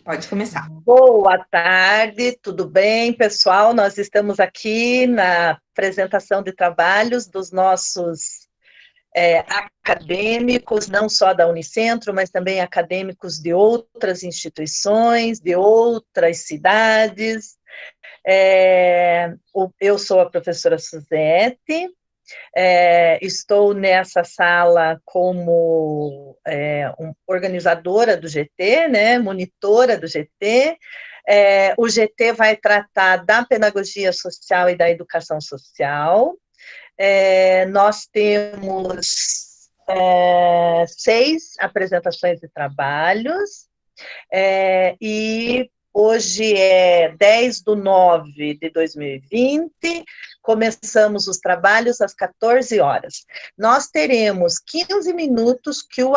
Pode começar. Boa tarde, tudo bem, pessoal? Nós estamos aqui na apresentação de trabalhos dos nossos acadêmicos, não só da Unicentro, mas também acadêmicos de outras instituições, de outras cidades. Eu sou a professora Suzete. Estou nessa sala como organizadora do GT, né, monitora do GT. O GT vai tratar da pedagogia social e da educação social. Nós temos 6 apresentações de trabalhos, e hoje é 10/9/2020, começamos os trabalhos às 14 horas. Nós teremos 15 minutos que o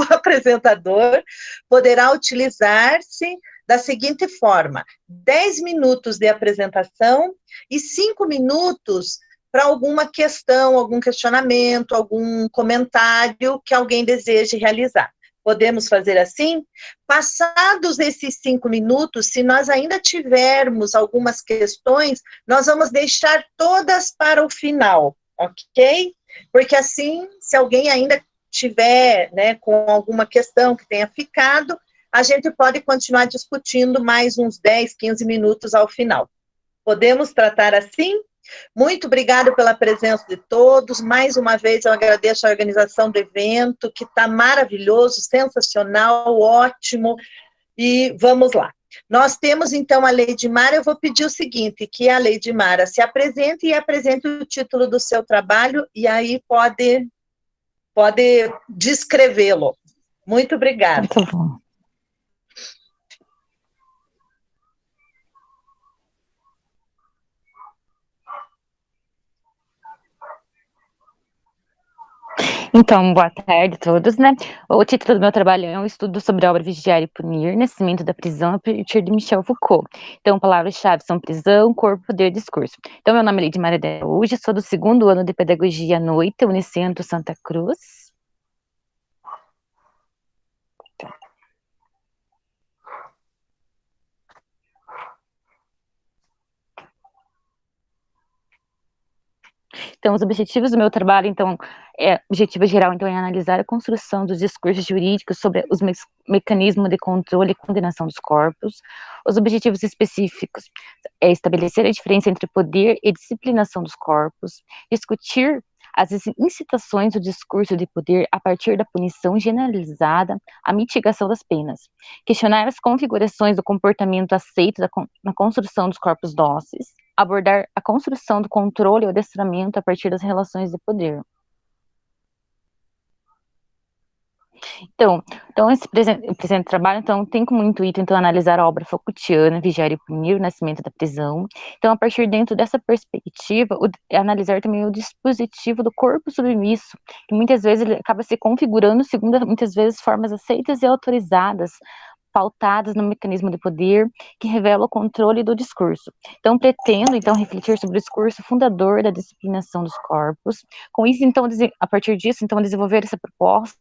apresentador poderá utilizar-se da seguinte forma: 10 minutos de apresentação e 5 minutos para alguma questão, algum questionamento, algum comentário que alguém deseje realizar. Podemos fazer assim? Passados esses 5 minutos, se nós ainda tivermos algumas questões, nós vamos deixar todas para o final, ok? Porque assim, se alguém ainda tiver, né, com alguma questão que tenha ficado, a gente pode continuar discutindo mais uns 10, 15 minutos ao final. Podemos tratar assim? Muito obrigada pela presença de todos. Mais uma vez, eu agradeço a organização do evento, que está maravilhoso, sensacional, ótimo. E vamos lá. Nós temos, então, a Leidmara. Eu vou pedir o seguinte, que a Leidmara se apresente e apresente o título do seu trabalho, e aí pode descrevê-lo. Muito obrigada. Muito bom. Então, boa tarde a todos, né? O título do meu trabalho é um estudo sobre a obra Vigiar e Punir, Nascimento da Prisão, a partir de Michel Foucault. Então, palavras-chave são prisão, corpo, poder, discurso. Então, meu nome é Leidmara Araújo, sou do 2º ano de Pedagogia à Noite, Unicentro Santa Cruz. Então, os objetivos do meu trabalho, então, objetivo geral, então, é analisar a construção dos discursos jurídicos sobre os mecanismos de controle e condenação dos corpos. Os objetivos específicos é estabelecer a diferença entre poder e disciplinação dos corpos, discutir as incitações do discurso de poder a partir da punição generalizada, a mitigação das penas, questionar as configurações do comportamento aceito na construção dos corpos dóceis, abordar a construção do controle e o adestramento a partir das relações de poder. Então esse presente trabalho, então, tem como intuito, então, analisar a obra Foucaultiana, Vigiar e Punir, o Nascimento da Prisão. Então, a partir dentro dessa perspectiva, analisar também o dispositivo do corpo submisso, que muitas vezes ele acaba se configurando segundo, muitas vezes, formas aceitas e autorizadas, pautadas no mecanismo de poder, que revela o controle do discurso. Então, pretendo, então, refletir sobre o discurso fundador da disciplinação dos corpos. Com isso, então, a partir disso, então, desenvolver essa proposta,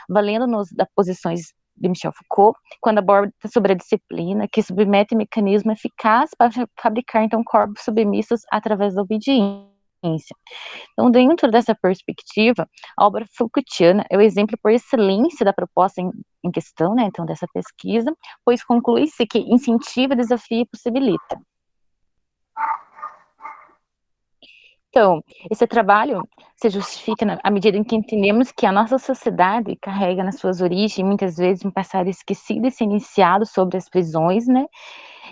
valendo-nos das posições de Michel Foucault, quando aborda sobre a disciplina, que submete mecanismo eficaz para fabricar, então, corpos submissos através da obediência. Então, dentro dessa perspectiva, a obra Foucaultiana é o exemplo por excelência da proposta em questão, né, então, dessa pesquisa, pois conclui-se que incentiva, desafia e possibilita. Então, esse trabalho se justifica à medida em que entendemos que a nossa sociedade carrega nas suas origens, muitas vezes, um passado esquecido e silenciado sobre as prisões, né,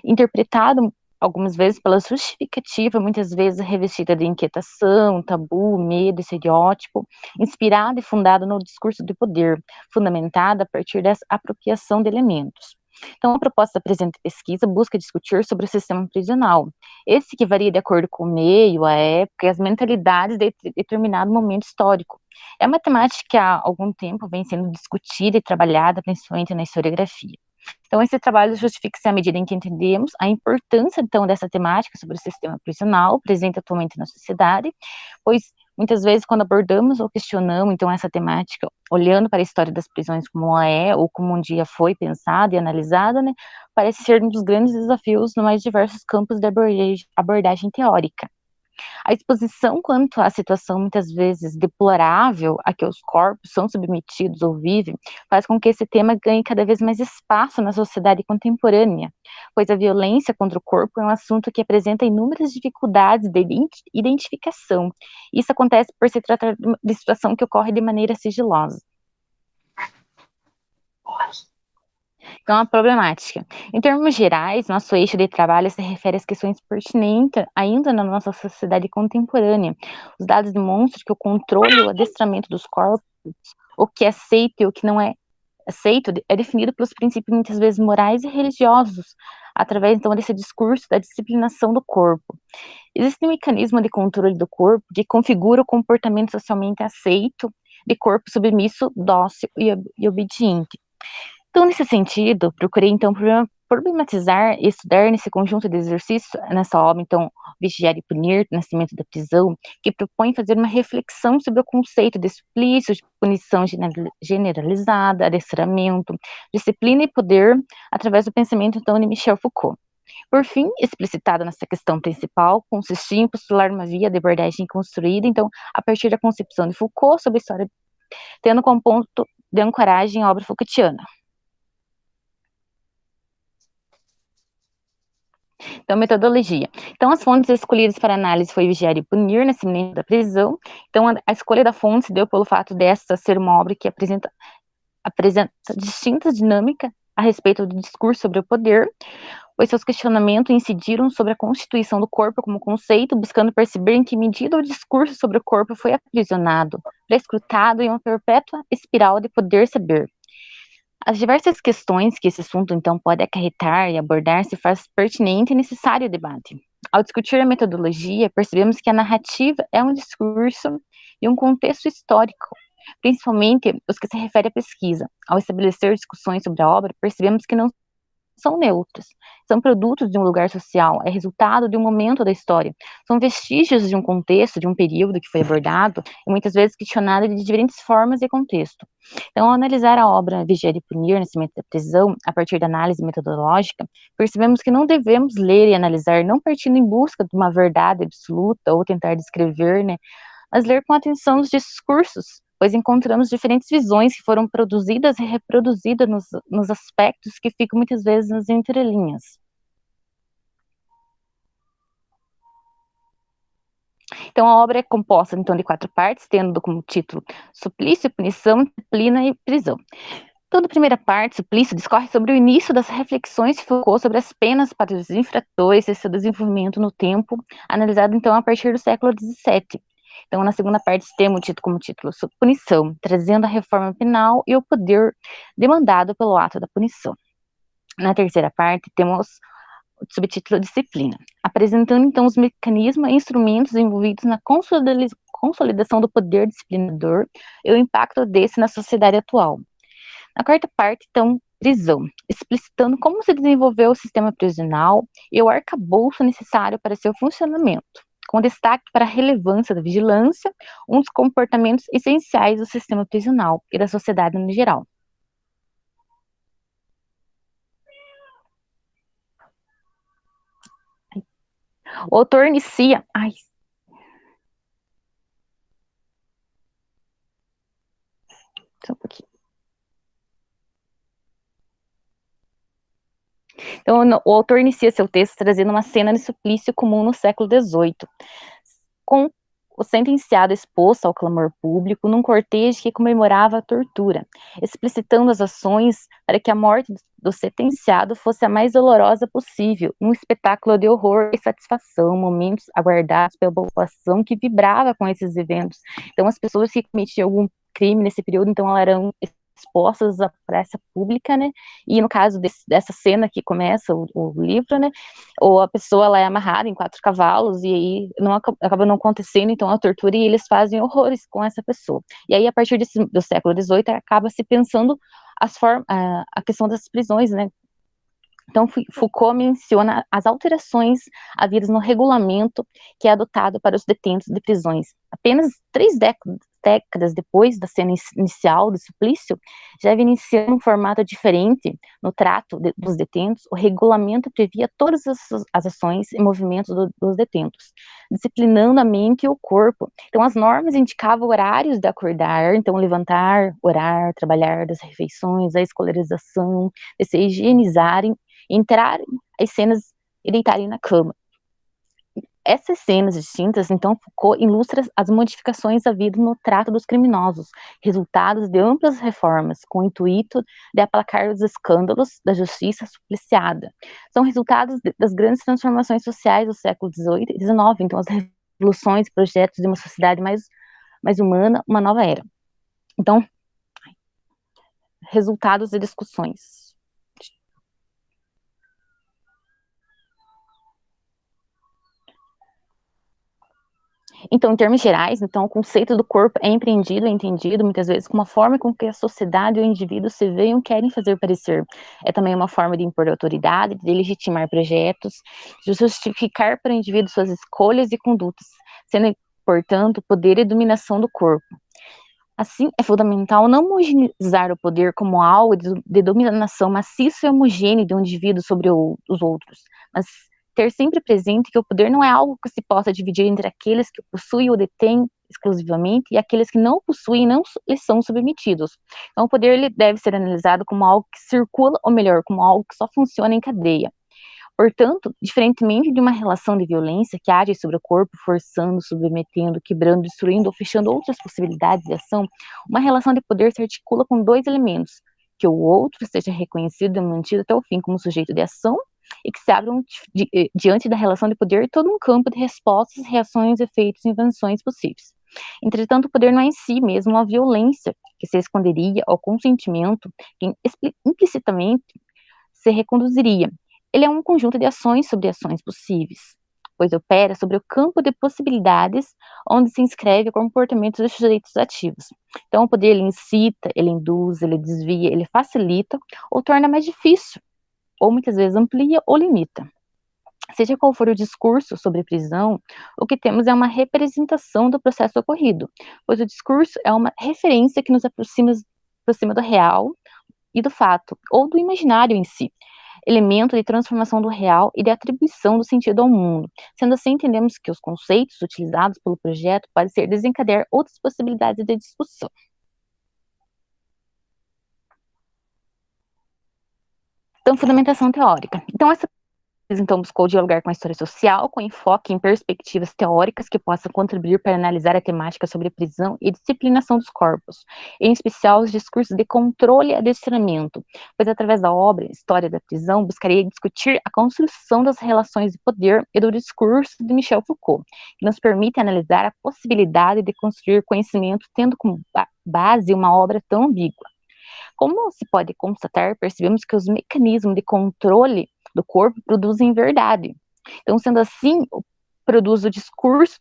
interpretado algumas vezes pela justificativa, muitas vezes revestida de inquietação, tabu, medo, estereótipo, inspirada e fundada no discurso de poder, fundamentada a partir dessa apropriação de elementos. Então, a proposta da presente pesquisa busca discutir sobre o sistema prisional, esse que varia de acordo com o meio, a época e as mentalidades de determinado momento histórico. É uma temática que há algum tempo vem sendo discutida e trabalhada, principalmente na historiografia. Então, esse trabalho justifica-se à medida em que entendemos a importância, então, dessa temática sobre o sistema prisional presente atualmente na sociedade, pois muitas vezes, quando abordamos ou questionamos, então, essa temática, olhando para a história das prisões como ela é, ou como um dia foi pensada e analisada, né, parece ser um dos grandes desafios nos mais diversos campos de abordagem teórica. A exposição quanto à situação muitas vezes deplorável a que os corpos são submetidos ou vivem, faz com que esse tema ganhe cada vez mais espaço na sociedade contemporânea, pois a violência contra o corpo é um assunto que apresenta inúmeras dificuldades de identificação. Isso acontece por se tratar de situação que ocorre de maneira sigilosa. Então, a problemática. Em termos gerais, nosso eixo de trabalho se refere às questões pertinentes ainda na nossa sociedade contemporânea. Os dados demonstram que o controle e o adestramento dos corpos, o que é aceito e o que não é aceito, é definido pelos princípios muitas vezes morais e religiosos, através então desse discurso da disciplinação do corpo. Existe um mecanismo de controle do corpo que configura o comportamento socialmente aceito de corpo submisso, dócil e obediente. Então, nesse sentido, procurei, então, problematizar e estudar nesse conjunto de exercícios, nessa obra, então, Vigiar e Punir, Nascimento da Prisão, que propõe fazer uma reflexão sobre o conceito de suplício, de punição generalizada, adestramento, disciplina e poder, através do pensamento, então, de Michel Foucault. Por fim, explicitado nessa questão principal, consistia em postular uma via de abordagem construída, então, a partir da concepção de Foucault sobre a história, tendo como ponto de ancoragem a obra Foucaultiana. Então, metodologia. Então, as fontes escolhidas para análise foi Vigiar e Punir, Nascimento da Prisão. Então, a escolha da fonte se deu pelo fato desta ser uma obra que apresenta distinta dinâmica a respeito do discurso sobre o poder, pois seus questionamentos incidiram sobre a constituição do corpo como conceito, buscando perceber em que medida o discurso sobre o corpo foi aprisionado, prescrutado em uma perpétua espiral de poder-saber. As diversas questões que esse assunto, então, pode acarretar e abordar se faz pertinente e necessário o debate. Ao discutir a metodologia, percebemos que a narrativa é um discurso e um contexto histórico, principalmente os que se referem à pesquisa. Ao estabelecer discussões sobre a obra, percebemos que não são neutros, são produtos de um lugar social, é resultado de um momento da história, são vestígios de um contexto, de um período que foi abordado, e muitas vezes questionado de diferentes formas e contexto. Então, ao analisar a obra Vigiar e Punir, Nascimento da Prisão, a partir da análise metodológica, percebemos que não devemos ler e analisar não partindo em busca de uma verdade absoluta ou tentar descrever, né, mas ler com atenção os discursos, pois encontramos diferentes visões que foram produzidas e reproduzidas nos aspectos que ficam muitas vezes nas entrelinhas. Então, a obra é composta, então, de 4 partes, tendo como título Suplício, Punição, Disciplina e Prisão. Toda a primeira parte, Suplício, discorre sobre o início das reflexões que Foucault sobre as penas para os infratores e seu desenvolvimento no tempo, analisado, então, a partir do século XVII. Então, na segunda parte, temos como título Punição, trazendo a reforma penal e o poder demandado pelo ato da punição. Na terceira parte, temos o subtítulo Disciplina, apresentando, então, os mecanismos e instrumentos envolvidos na consolidação do poder disciplinador e o impacto desse na sociedade atual. Na quarta parte, então, prisão, explicitando como se desenvolveu o sistema prisional e o arcabouço necessário para seu funcionamento, com destaque para a relevância da vigilância, um dos comportamentos essenciais do sistema prisional e da sociedade no geral. O autor inicia... Só um pouquinho. Então, o autor inicia seu texto trazendo uma cena de suplício comum no século XVIII, com o sentenciado exposto ao clamor público num cortejo que comemorava a tortura, explicitando as ações para que a morte do sentenciado fosse a mais dolorosa possível, um espetáculo de horror e satisfação, momentos aguardados pela população que vibrava com esses eventos. Então, as pessoas que cometiam algum crime nesse período, então, elas eram expostas à praça pública, né, e no caso dessa cena que começa o livro, né, ou a pessoa ela é amarrada em 4 cavalos, e aí acaba não acontecendo, então, a tortura, e eles fazem horrores com essa pessoa. E aí, a partir do século XVIII, acaba se pensando a questão das prisões, né, Então, Foucault menciona as alterações havidas no regulamento que é adotado para os detentos de prisões. Apenas 3 décadas depois da cena inicial do suplício, já iniciando um formato diferente no trato dos detentos, o regulamento previa todas as ações e movimentos dos detentos, disciplinando a mente e o corpo. Então, as normas indicavam horários de acordar, então, levantar, orar, trabalhar, das refeições, a escolarização, de se higienizarem, entrarem as cenas e deitarem na cama. Essas cenas distintas, então, Foucault ilustra as modificações havidas no trato dos criminosos, resultados de amplas reformas, com o intuito de aplacar os escândalos da justiça supliciada. São resultados das grandes transformações sociais do século XVIII e XIX, então, as revoluções e projetos de uma sociedade mais humana, uma nova era. Então, resultados de discussões. Então, em termos gerais, então, o conceito do corpo é entendido muitas vezes como uma forma com que a sociedade e o indivíduo se veem ou querem fazer parecer. É também uma forma de impor autoridade, de legitimar projetos, de justificar para o indivíduo suas escolhas e condutas, sendo, portanto, poder e dominação do corpo. Assim, é fundamental não homogeneizar o poder como algo de dominação maciço e homogêneo de um indivíduo sobre os outros, mas ter sempre presente que o poder não é algo que se possa dividir entre aqueles que o possuem ou detêm exclusivamente e aqueles que não o possuem e não lhes são submetidos. Então, o poder ele deve ser analisado como algo que circula, ou melhor, como algo que só funciona em cadeia. Portanto, diferentemente de uma relação de violência que age sobre o corpo, forçando, submetendo, quebrando, destruindo ou fechando outras possibilidades de ação, uma relação de poder se articula com 2 elementos: que o outro seja reconhecido e mantido até o fim como sujeito de ação, e que se abram diante da relação de poder todo um campo de respostas, reações, efeitos e invenções possíveis. Entretanto, o poder não é em si mesmo a violência, que se esconderia ao consentimento, que implicitamente se reconduziria. Ele é um conjunto de ações sobre ações possíveis, pois opera sobre o campo de possibilidades onde se inscreve o comportamento dos sujeitos ativos. Então, o poder ele incita, ele induz, ele desvia, ele facilita ou torna mais difícil, ou muitas vezes amplia ou limita. Seja qual for o discurso sobre prisão, o que temos é uma representação do processo ocorrido, pois o discurso é uma referência que nos aproxima do real e do fato, ou do imaginário em si, elemento de transformação do real e de atribuição do sentido ao mundo. Sendo assim, entendemos que os conceitos utilizados pelo projeto podem ser desencadear outras possibilidades de discussão. Então, fundamentação teórica. Então, essa buscou dialogar com a história social, com enfoque em perspectivas teóricas que possam contribuir para analisar a temática sobre prisão e disciplinação dos corpos, em especial os discursos de controle e adestramento, pois através da obra História da Prisão buscaria discutir a construção das relações de poder e do discurso de Michel Foucault, que nos permite analisar a possibilidade de construir conhecimento tendo como base uma obra tão ambígua. Como se pode constatar, percebemos que os mecanismos de controle do corpo produzem verdade. Então, sendo assim, produz o discurso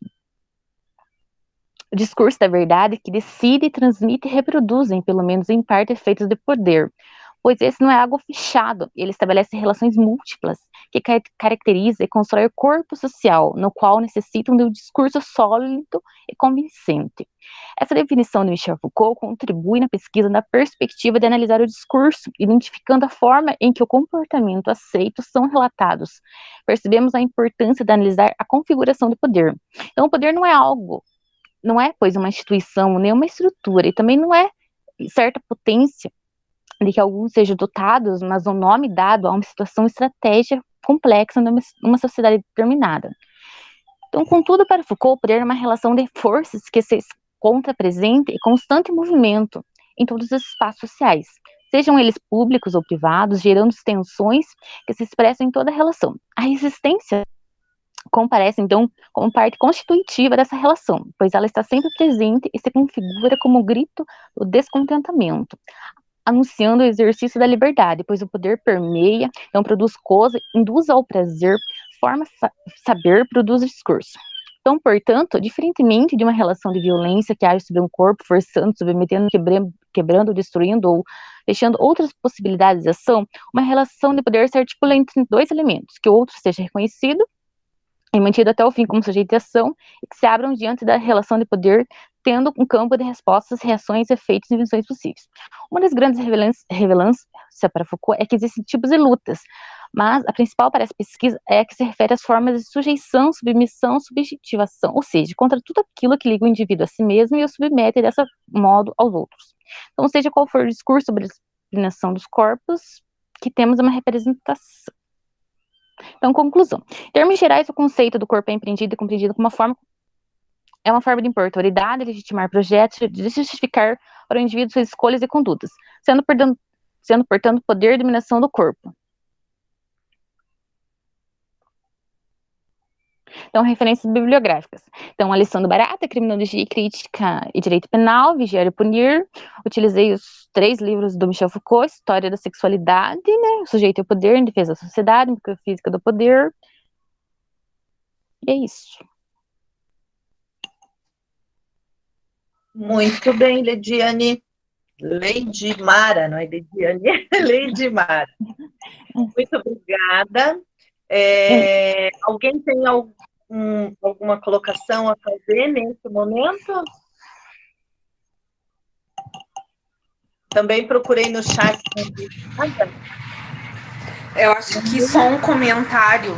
da verdade que decide, transmite e reproduzem, pelo menos em parte, efeitos de poder. Pois esse não é algo fechado, ele estabelece relações múltiplas, que caracteriza e constrói o corpo social, no qual necessitam de um discurso sólido e convincente. Essa definição de Michel Foucault contribui na pesquisa na perspectiva de analisar o discurso, identificando a forma em que o comportamento aceito são relatados. Percebemos a importância de analisar a configuração do poder. Então, o poder não é algo, não é, pois, uma instituição, nem uma estrutura, e também não é certa potência de que alguns sejam dotados, mas o nome dado a uma situação estratégica complexa numa sociedade determinada. Então, contudo, para Foucault, o poder é uma relação de forças que se encontra presente e constante movimento em todos os espaços sociais, sejam eles públicos ou privados, gerando tensões que se expressam em toda a relação. A resistência comparece, então, como parte constitutiva dessa relação, pois ela está sempre presente e se configura como o grito do descontentamento, anunciando o exercício da liberdade, pois o poder permeia, então produz coisa, induz ao prazer, forma saber, produz discurso. Então, portanto, diferentemente de uma relação de violência que age sobre um corpo, forçando, submetendo, quebrando, destruindo ou deixando outras possibilidades de ação, uma relação de poder se articula entre dois elementos, que o outro seja reconhecido e mantido até o fim como sujeito de ação, e que se abram diante da relação de poder, tendo um campo de respostas, reações, efeitos e invenções possíveis. Uma das grandes revelâncias para Foucault é que existem tipos de lutas, mas a principal para essa pesquisa é a que se refere às formas de sujeição, submissão, subjetivação, ou seja, contra tudo aquilo que liga o indivíduo a si mesmo e o submete dessa modo aos outros. Então, seja qual for o discurso sobre a disciplinação dos corpos, que temos uma representação. Então, conclusão. Em termos gerais, o conceito do corpo é empreendido e compreendido como uma forma de impor autoridade, legitimar projetos, de justificar para o indivíduo suas escolhas e condutas, portanto, poder de dominação do corpo. Então, referências bibliográficas. Então, a lição do Barata, Criminologia e Crítica e Direito Penal, Vigiar e Punir. Utilizei os 3 livros do Michel Foucault, História da Sexualidade, né? O Sujeito e o Poder, em Defesa da Sociedade, Microfísica do Poder. E é isso. Muito bem, Leidiane. Lady Mara, não é Leidiane? Lady Mara. Muito obrigada. Alguém tem alguma colocação a fazer nesse momento? Também procurei no chat. Eu acho que só um comentário.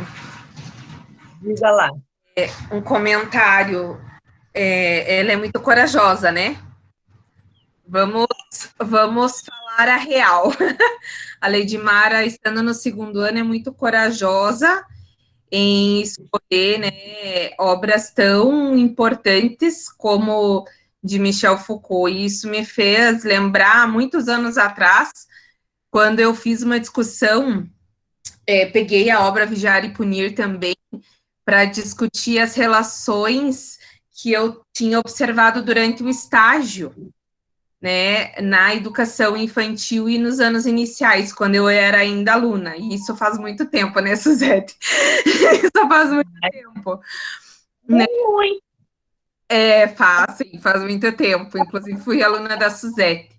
Diga lá. Um comentário. Ela é muito corajosa, né? Vamos falar a real. A Lady Mara, estando no 2º ano, é muito corajosa em escolher, né, obras tão importantes como de Michel Foucault. E isso me fez lembrar, muitos anos atrás, quando eu fiz uma discussão, peguei a obra Vigiar e Punir também, para discutir as relações que eu tinha observado durante o estágio, né, na educação infantil e nos anos iniciais, quando eu era ainda aluna. E isso faz muito tempo, né, Suzete? Isso faz muito tempo. Né? Faz muito tempo. Inclusive, fui aluna da Suzete.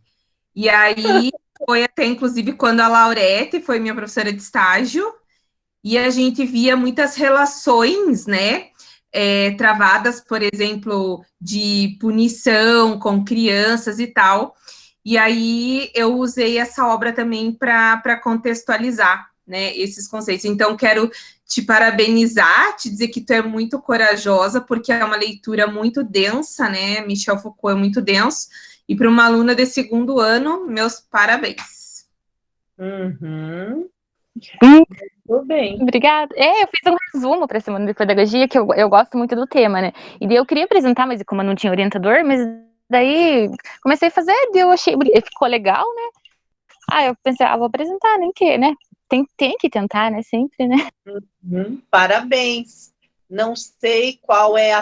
E aí, foi até, inclusive, quando a Laurete foi minha professora de estágio, e a gente via muitas relações, né, travadas, por exemplo, de punição com crianças e tal. E aí eu usei essa obra também para contextualizar, né, esses conceitos. Então, quero te parabenizar, te dizer que tu é muito corajosa, porque é uma leitura muito densa, né? Michel Foucault é muito denso. E para uma aluna de 2º ano, meus parabéns. Uhum. Muito bem. Obrigada. Eu fiz um resumo para a Semana de Pedagogia, que eu gosto muito do tema, né? E daí eu queria apresentar, mas como eu não tinha orientador, mas daí comecei a fazer, daí eu achei, ficou legal, né? Eu pensei, vou apresentar, nem que, né? Tem que tentar, né? Sempre, né? Uhum. Parabéns. Não sei qual é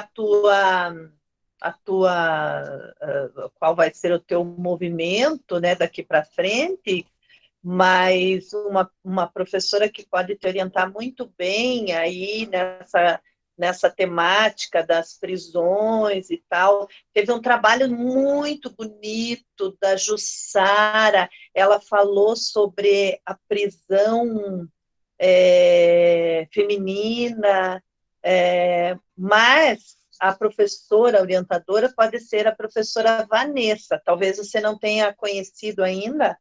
qual vai ser o teu movimento, né, daqui para frente, mas uma professora que pode te orientar muito bem aí nessa temática das prisões e tal. Teve um trabalho muito bonito da Jussara, ela falou sobre a prisão feminina, mas a professora orientadora pode ser a professora Vanessa, talvez você não tenha conhecido ainda.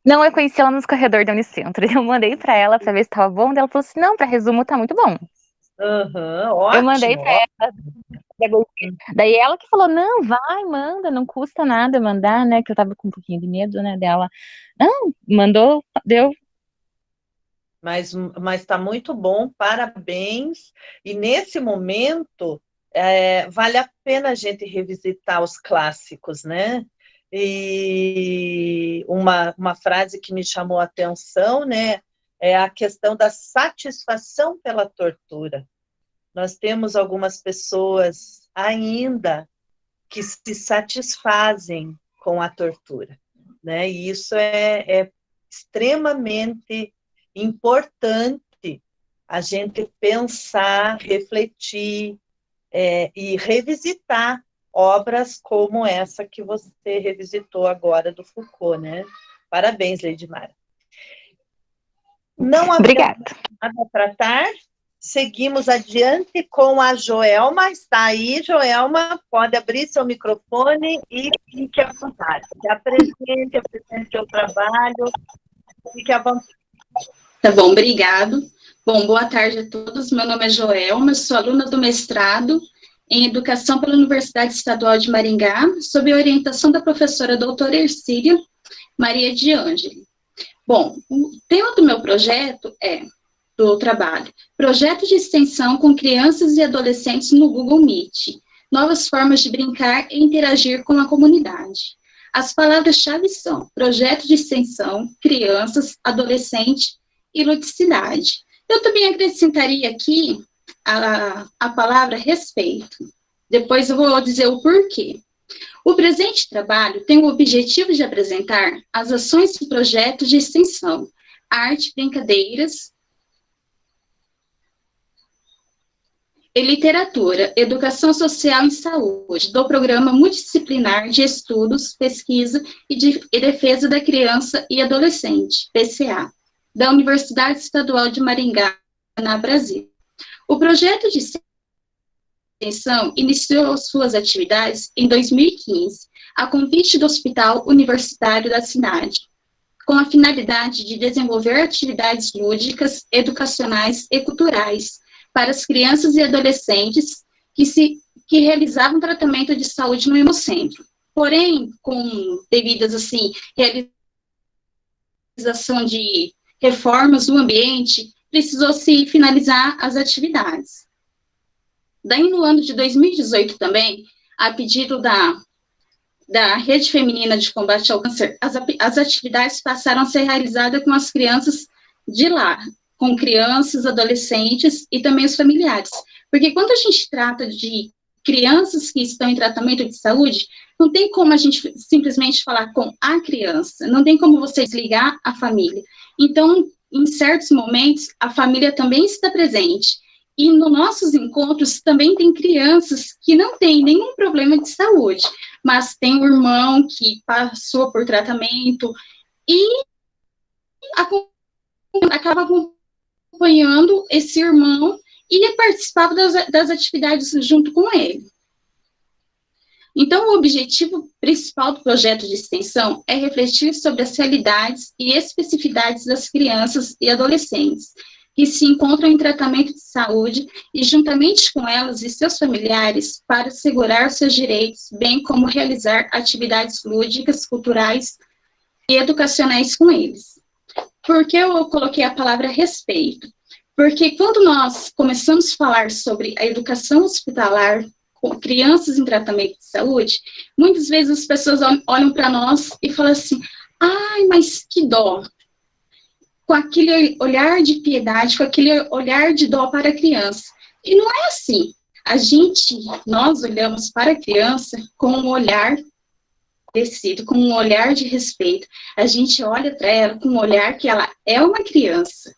Não, eu conheci ela nos corredores da Unicentro. Eu mandei para ela para ver se estava bom. Ela falou assim: não, para resumo tá muito bom. Ótimo. Eu mandei para ela. Daí ela que falou: não, vai, manda, não custa nada mandar, né? Que eu tava com um pouquinho de medo, né? Dela. Não, mandou, deu. Mas está muito bom, parabéns. E nesse momento, vale a pena a gente revisitar os clássicos, né? E uma frase que me chamou a atenção, né, é a questão da satisfação pela tortura. Nós temos algumas pessoas ainda que se satisfazem com a tortura, né? E isso é extremamente importante a gente pensar, refletir e revisitar obras como essa que você revisitou agora do Foucault, né? Parabéns, Leidmara. Não havendo nada a tratar, seguimos adiante com a Joelma. Está aí, Joelma, pode abrir seu microfone e fique à vontade. Apresente o trabalho, fique à vontade. Tá bom, obrigado. Bom, boa tarde a todos. Meu nome é Joelma, sou aluna do mestrado em Educação pela Universidade Estadual de Maringá, sob a orientação da professora doutora Ercília Maria de Ângeli. Bom, o tema do meu projeto do trabalho, projeto de extensão com crianças e adolescentes no Google Meet, novas formas de brincar e interagir com a comunidade. As palavras-chave são projeto de extensão, crianças, adolescente e ludicidade. Eu também acrescentaria aqui a palavra respeito. Depois eu vou dizer o porquê. O presente trabalho tem o objetivo de apresentar as ações do projeto de extensão, arte, brincadeiras e literatura, educação social e saúde, do Programa Multidisciplinar de Estudos, Pesquisa e Defesa da Criança e Adolescente, PCA, da Universidade Estadual de Maringá, na Brasil. O projeto de extensão iniciou suas atividades em 2015, a convite do Hospital Universitário da cidade, com a finalidade de desenvolver atividades lúdicas, educacionais e culturais para as crianças e adolescentes que realizavam tratamento de saúde no Hemocentro. Porém, com devidas, realização de reformas no ambiente, precisou-se finalizar as atividades. Daí, no ano de 2018 também, a pedido da Rede Feminina de Combate ao Câncer, as atividades passaram a ser realizadas com as crianças de lá, com crianças, adolescentes e também os familiares. Porque quando a gente trata de crianças que estão em tratamento de saúde, não tem como a gente simplesmente falar com a criança, não tem como você desligar a família. Então, em certos momentos, a família também está presente. E nos nossos encontros também tem crianças que não têm nenhum problema de saúde, mas tem um irmão que passou por tratamento e acaba acompanhando esse irmão e participava das atividades junto com ele. Então, o objetivo principal do projeto de extensão é refletir sobre as realidades e especificidades das crianças e adolescentes que se encontram em tratamento de saúde e, juntamente com elas e seus familiares, para assegurar seus direitos, bem como realizar atividades lúdicas, culturais e educacionais com eles. Por que eu coloquei a palavra respeito? Porque quando nós começamos a falar sobre a educação hospitalar com crianças em tratamento de saúde, muitas vezes as pessoas olham para nós e falam assim, ai, mas que dó. Com aquele olhar de piedade, com aquele olhar de dó para a criança. E não é assim. Nós olhamos para a criança com um olhar descido, com um olhar de respeito. A gente olha para ela com um olhar que ela é uma criança.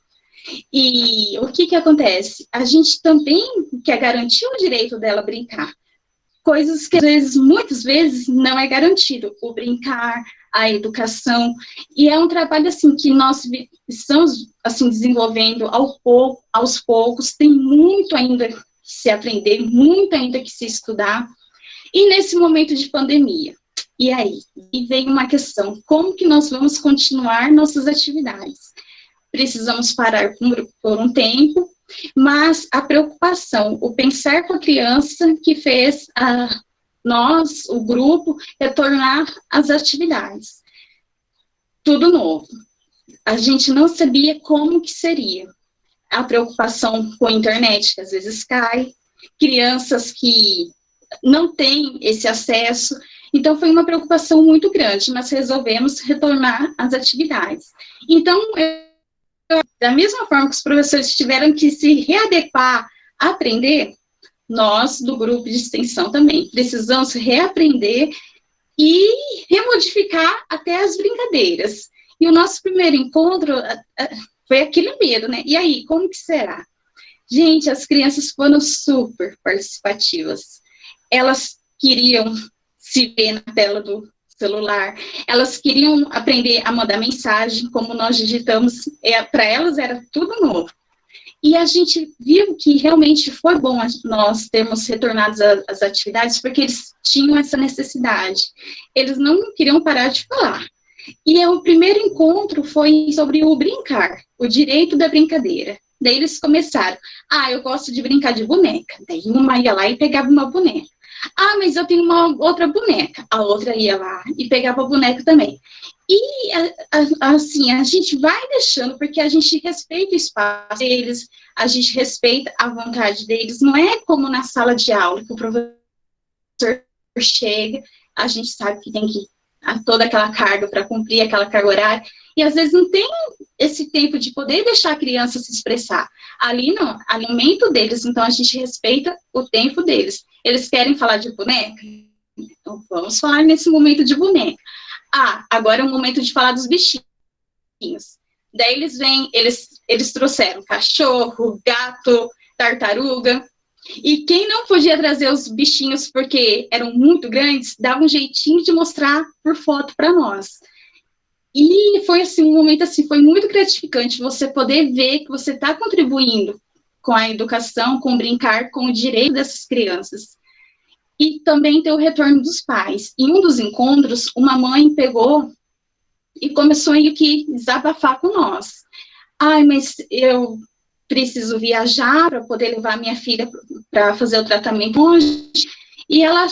E o que acontece? A gente também quer garantir o direito dela brincar. Coisas que, às vezes, muitas vezes, não é garantido. O brincar, a educação. E é um trabalho, que nós estamos, desenvolvendo aos poucos. Tem muito ainda que se aprender, muito ainda que se estudar. E nesse momento de pandemia, e aí? E vem uma questão, como que nós vamos continuar nossas atividades? Precisamos parar por um tempo, mas a preocupação, o pensar com a criança que fez nós, o grupo, retornar às atividades. Tudo novo. A gente não sabia como que seria. A preocupação com a internet, que às vezes cai, crianças que não têm esse acesso. Então, foi uma preocupação muito grande, mas resolvemos retornar às atividades. Então, da mesma forma que os professores tiveram que se readequar a aprender, nós, do grupo de extensão também, precisamos reaprender e remodificar até as brincadeiras. E o nosso primeiro encontro foi aquele medo, né? E aí, como que será? Gente, as crianças foram super participativas. Elas queriam se ver na tela do celular, elas queriam aprender a mandar mensagem, como nós digitamos, para elas era tudo novo. E a gente viu que realmente foi bom nós termos retornado às atividades, porque eles tinham essa necessidade. Eles não queriam parar de falar. E o primeiro encontro foi sobre o brincar, o direito da brincadeira. Daí eles começaram, eu gosto de brincar de boneca. Daí uma ia lá e pegava uma boneca. Mas eu tenho uma outra boneca. A outra ia lá e pegava a boneca também. E, assim, a gente vai deixando, porque a gente respeita o espaço deles, a gente respeita a vontade deles. Não é como na sala de aula, que o professor chega, a gente sabe que tem que toda aquela carga para cumprir aquela carga horária, e às vezes não tem esse tempo de poder deixar a criança se expressar. Ali não, ali é o momento deles, então a gente respeita o tempo deles. Eles querem falar de boneca? Então vamos falar nesse momento de boneca. Agora é o momento de falar dos bichinhos. Daí eles vêm, eles trouxeram cachorro, gato, tartaruga, e quem não podia trazer os bichinhos porque eram muito grandes, dava um jeitinho de mostrar por foto para nós. E foi assim, um momento assim, foi muito gratificante você poder ver que você está contribuindo com a educação, com o brincar, com o direito dessas crianças. E também ter o retorno dos pais. Em um dos encontros, uma mãe pegou e começou a desabafar com nós. Mas eu preciso viajar para poder levar minha filha para fazer o tratamento hoje. E ela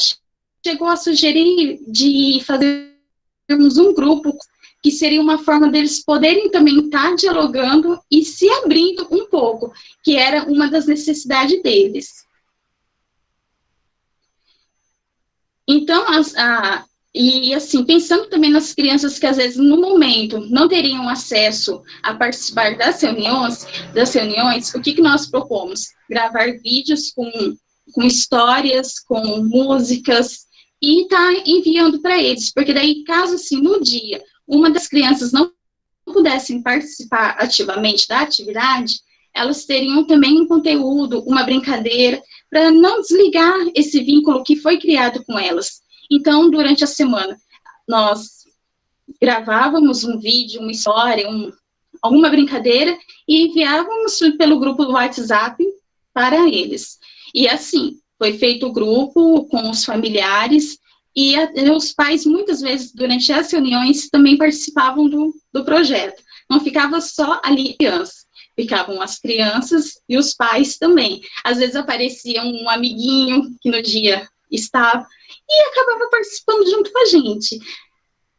chegou a sugerir de fazermos um grupo, que seria uma forma deles poderem também estar dialogando e se abrindo um pouco, que era uma das necessidades deles. Então, e assim, pensando também nas crianças que às vezes no momento não teriam acesso a participar das reuniões, o que nós propomos? Gravar vídeos com histórias, com músicas, e tá enviando para eles, porque daí, caso assim, no dia, uma das crianças não pudessem participar ativamente da atividade, elas teriam também um conteúdo, uma brincadeira, para não desligar esse vínculo que foi criado com elas. Então, durante a semana, nós gravávamos um vídeo, uma história, alguma brincadeira, e enviávamos pelo grupo do WhatsApp para eles. E assim, foi feito o grupo com os familiares, e os pais, muitas vezes, durante as reuniões, também participavam do projeto. Não ficava só ali crianças, ficavam as crianças e os pais também. Às vezes aparecia um amiguinho que no dia estava, e acabava participando junto com a gente.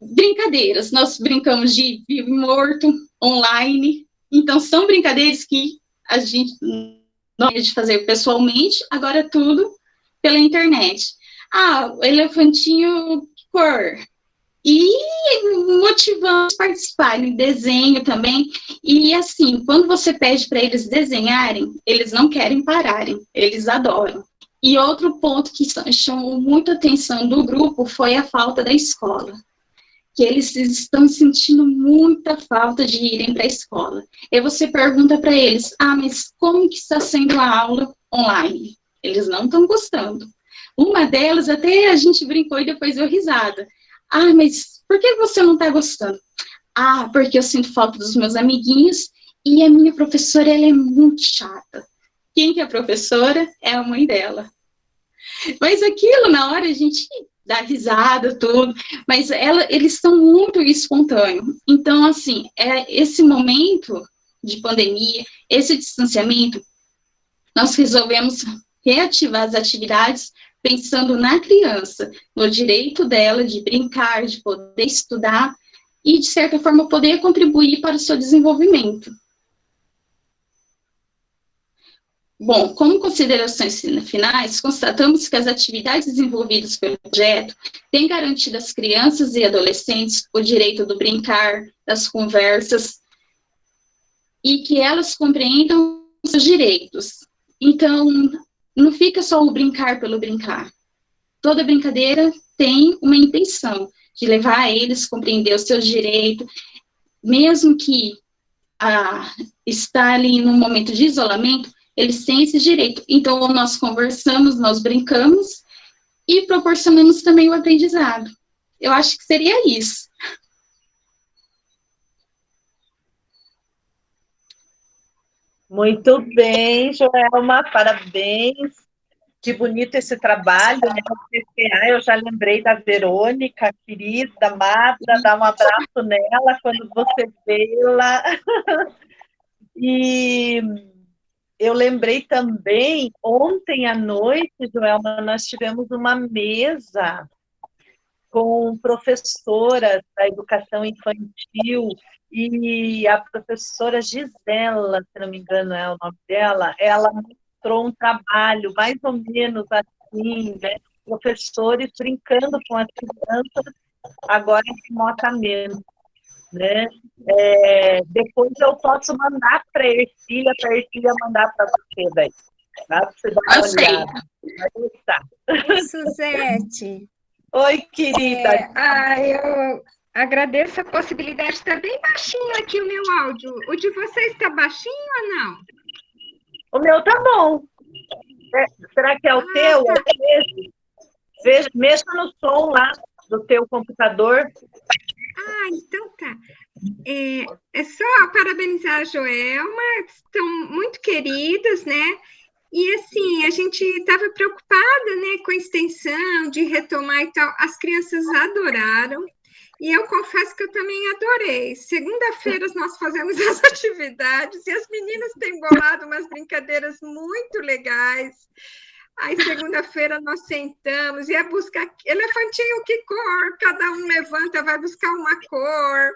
Brincadeiras, nós brincamos de vivo e morto, online, então são brincadeiras que a gente não pode fazer pessoalmente, agora é tudo pela internet. O elefantinho que cor? E motivando a participarem, desenho também, e assim, quando você pede para eles desenharem, eles não querem pararem, eles adoram. E outro ponto que chamou muita atenção do grupo foi a falta da escola, que eles estão sentindo muita falta de irem para a escola. E você pergunta para eles, mas como que está sendo a aula online? Eles não estão gostando. Uma delas, até a gente brincou e depois deu risada. Mas por que você não está gostando? Porque eu sinto falta dos meus amiguinhos e a minha professora, ela é muito chata. Quem que é a professora? É a mãe dela. Mas aquilo, na hora, a gente dá risada, tudo, mas eles são muito espontâneos. Então, assim, esse momento de pandemia, esse distanciamento, nós resolvemos reativar as atividades pensando na criança, no direito dela de brincar, de poder estudar e, de certa forma, poder contribuir para o seu desenvolvimento. Bom, como considerações finais, constatamos que as atividades desenvolvidas pelo projeto têm garantido às crianças e adolescentes o direito do brincar, das conversas, e que elas compreendam seus direitos. Então, não fica só o brincar pelo brincar. Toda brincadeira tem uma intenção de levar eles a compreender os seus direitos, mesmo que está ali num momento de isolamento, eles têm esse direito. Então, nós conversamos, nós brincamos e proporcionamos também o aprendizado. Eu acho que seria isso. Muito bem, Joelma, parabéns. Que bonito esse trabalho, né? O CCA, eu já lembrei da Verônica, querida, amada, dá um abraço nela quando você vê-la. E eu lembrei também, ontem à noite, Joelma, nós tivemos uma mesa com professoras da educação infantil, e a professora Gisela, se não me engano é o nome dela, ela mostrou um trabalho mais ou menos assim, né? Professores brincando com as crianças, agora remotamente, né? Depois eu posso mandar para a Ercília mandar para você daí, tá? Pra você dar uma olhada. Vai gostar. Suzete. Oi, querida. Eu agradeço a possibilidade. Está bem baixinho aqui o meu áudio. O de vocês está baixinho ou não? O meu tá bom. Será que é o teu? Tá. Mexa no som lá do teu computador. Então tá. É só parabenizar a Joelma, estão muito queridas, né? E assim, a gente estava preocupada, né, com a extensão, de retomar e tal. As crianças adoraram. E eu confesso que eu também adorei. Segunda-feira nós fazemos as atividades e as meninas têm bolado umas brincadeiras muito legais. Aí, segunda-feira, nós sentamos e ia buscar elefantinho, que cor? Cada um levanta, vai buscar uma cor,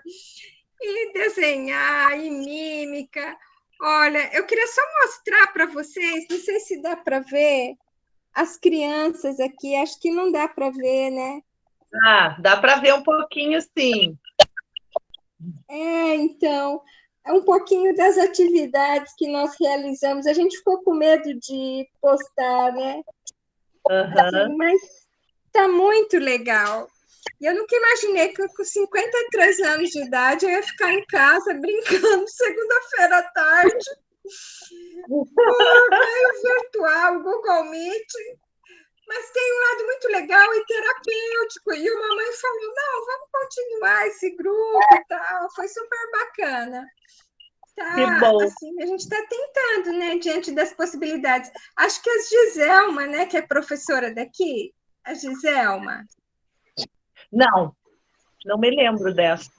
e desenhar, e mímica. Olha, eu queria só mostrar para vocês, não sei se dá para ver, as crianças aqui, acho que não dá para ver, né? Dá para ver um pouquinho, sim. Então, é um pouquinho das atividades que nós realizamos. A gente ficou com medo de postar, né? Uhum. Mas tá muito legal. E eu nunca imaginei que com 53 anos de idade eu ia ficar em casa brincando segunda-feira à tarde por meio virtual, Google Meet. Mas tem um lado muito legal e terapêutico. E a mamãe falou, não, vamos continuar esse grupo e tal. Foi super bacana. Que bom. Assim, a gente está tentando, né, diante das possibilidades. Acho que a Giselma, né, que é professora daqui, a Giselma. Não me lembro dessa.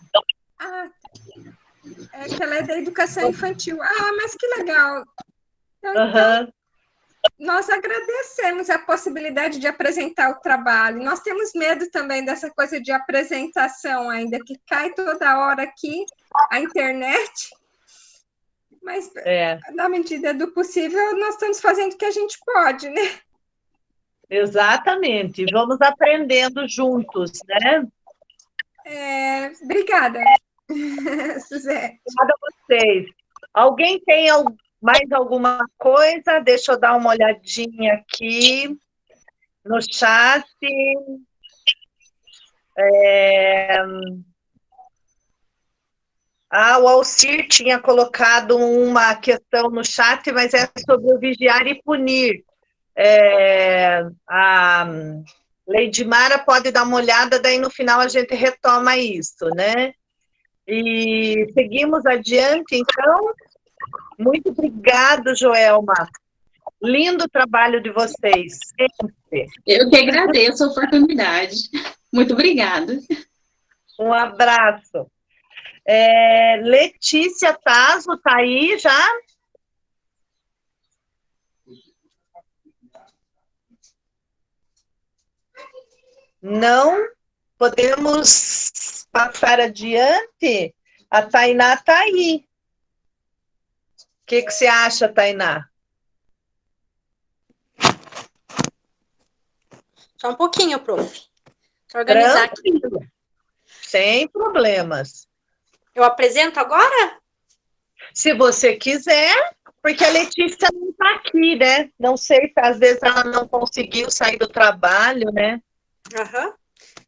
É que ela é da educação infantil. Mas que legal. Então, nós agradecemos a possibilidade de apresentar o trabalho. Nós temos medo também dessa coisa de apresentação ainda, que cai toda hora aqui a internet. Mas, na medida do possível, nós estamos fazendo o que a gente pode, né? Exatamente. Vamos aprendendo juntos, né? Obrigada, Suzete. Obrigada a vocês. Alguém tem mais alguma coisa? Deixa eu dar uma olhadinha aqui no chat. O Alcir tinha colocado uma questão no chat, mas é sobre o vigiar e punir. A Leidimara pode dar uma olhada, daí no final a gente retoma isso, né? E seguimos adiante, então. Muito obrigada, Joelma. Lindo trabalho de vocês, sempre. Eu que agradeço a oportunidade. Muito obrigada. Um abraço. Letícia Tasso, está aí já? Não? Podemos passar adiante? A Tainá está aí. O que você acha, Tainá? Só um pouquinho, prof. Para organizar aqui. Sem problemas. Eu apresento agora? Se você quiser, porque a Letícia não está aqui, né? Não sei se às vezes ela não conseguiu sair do trabalho, né?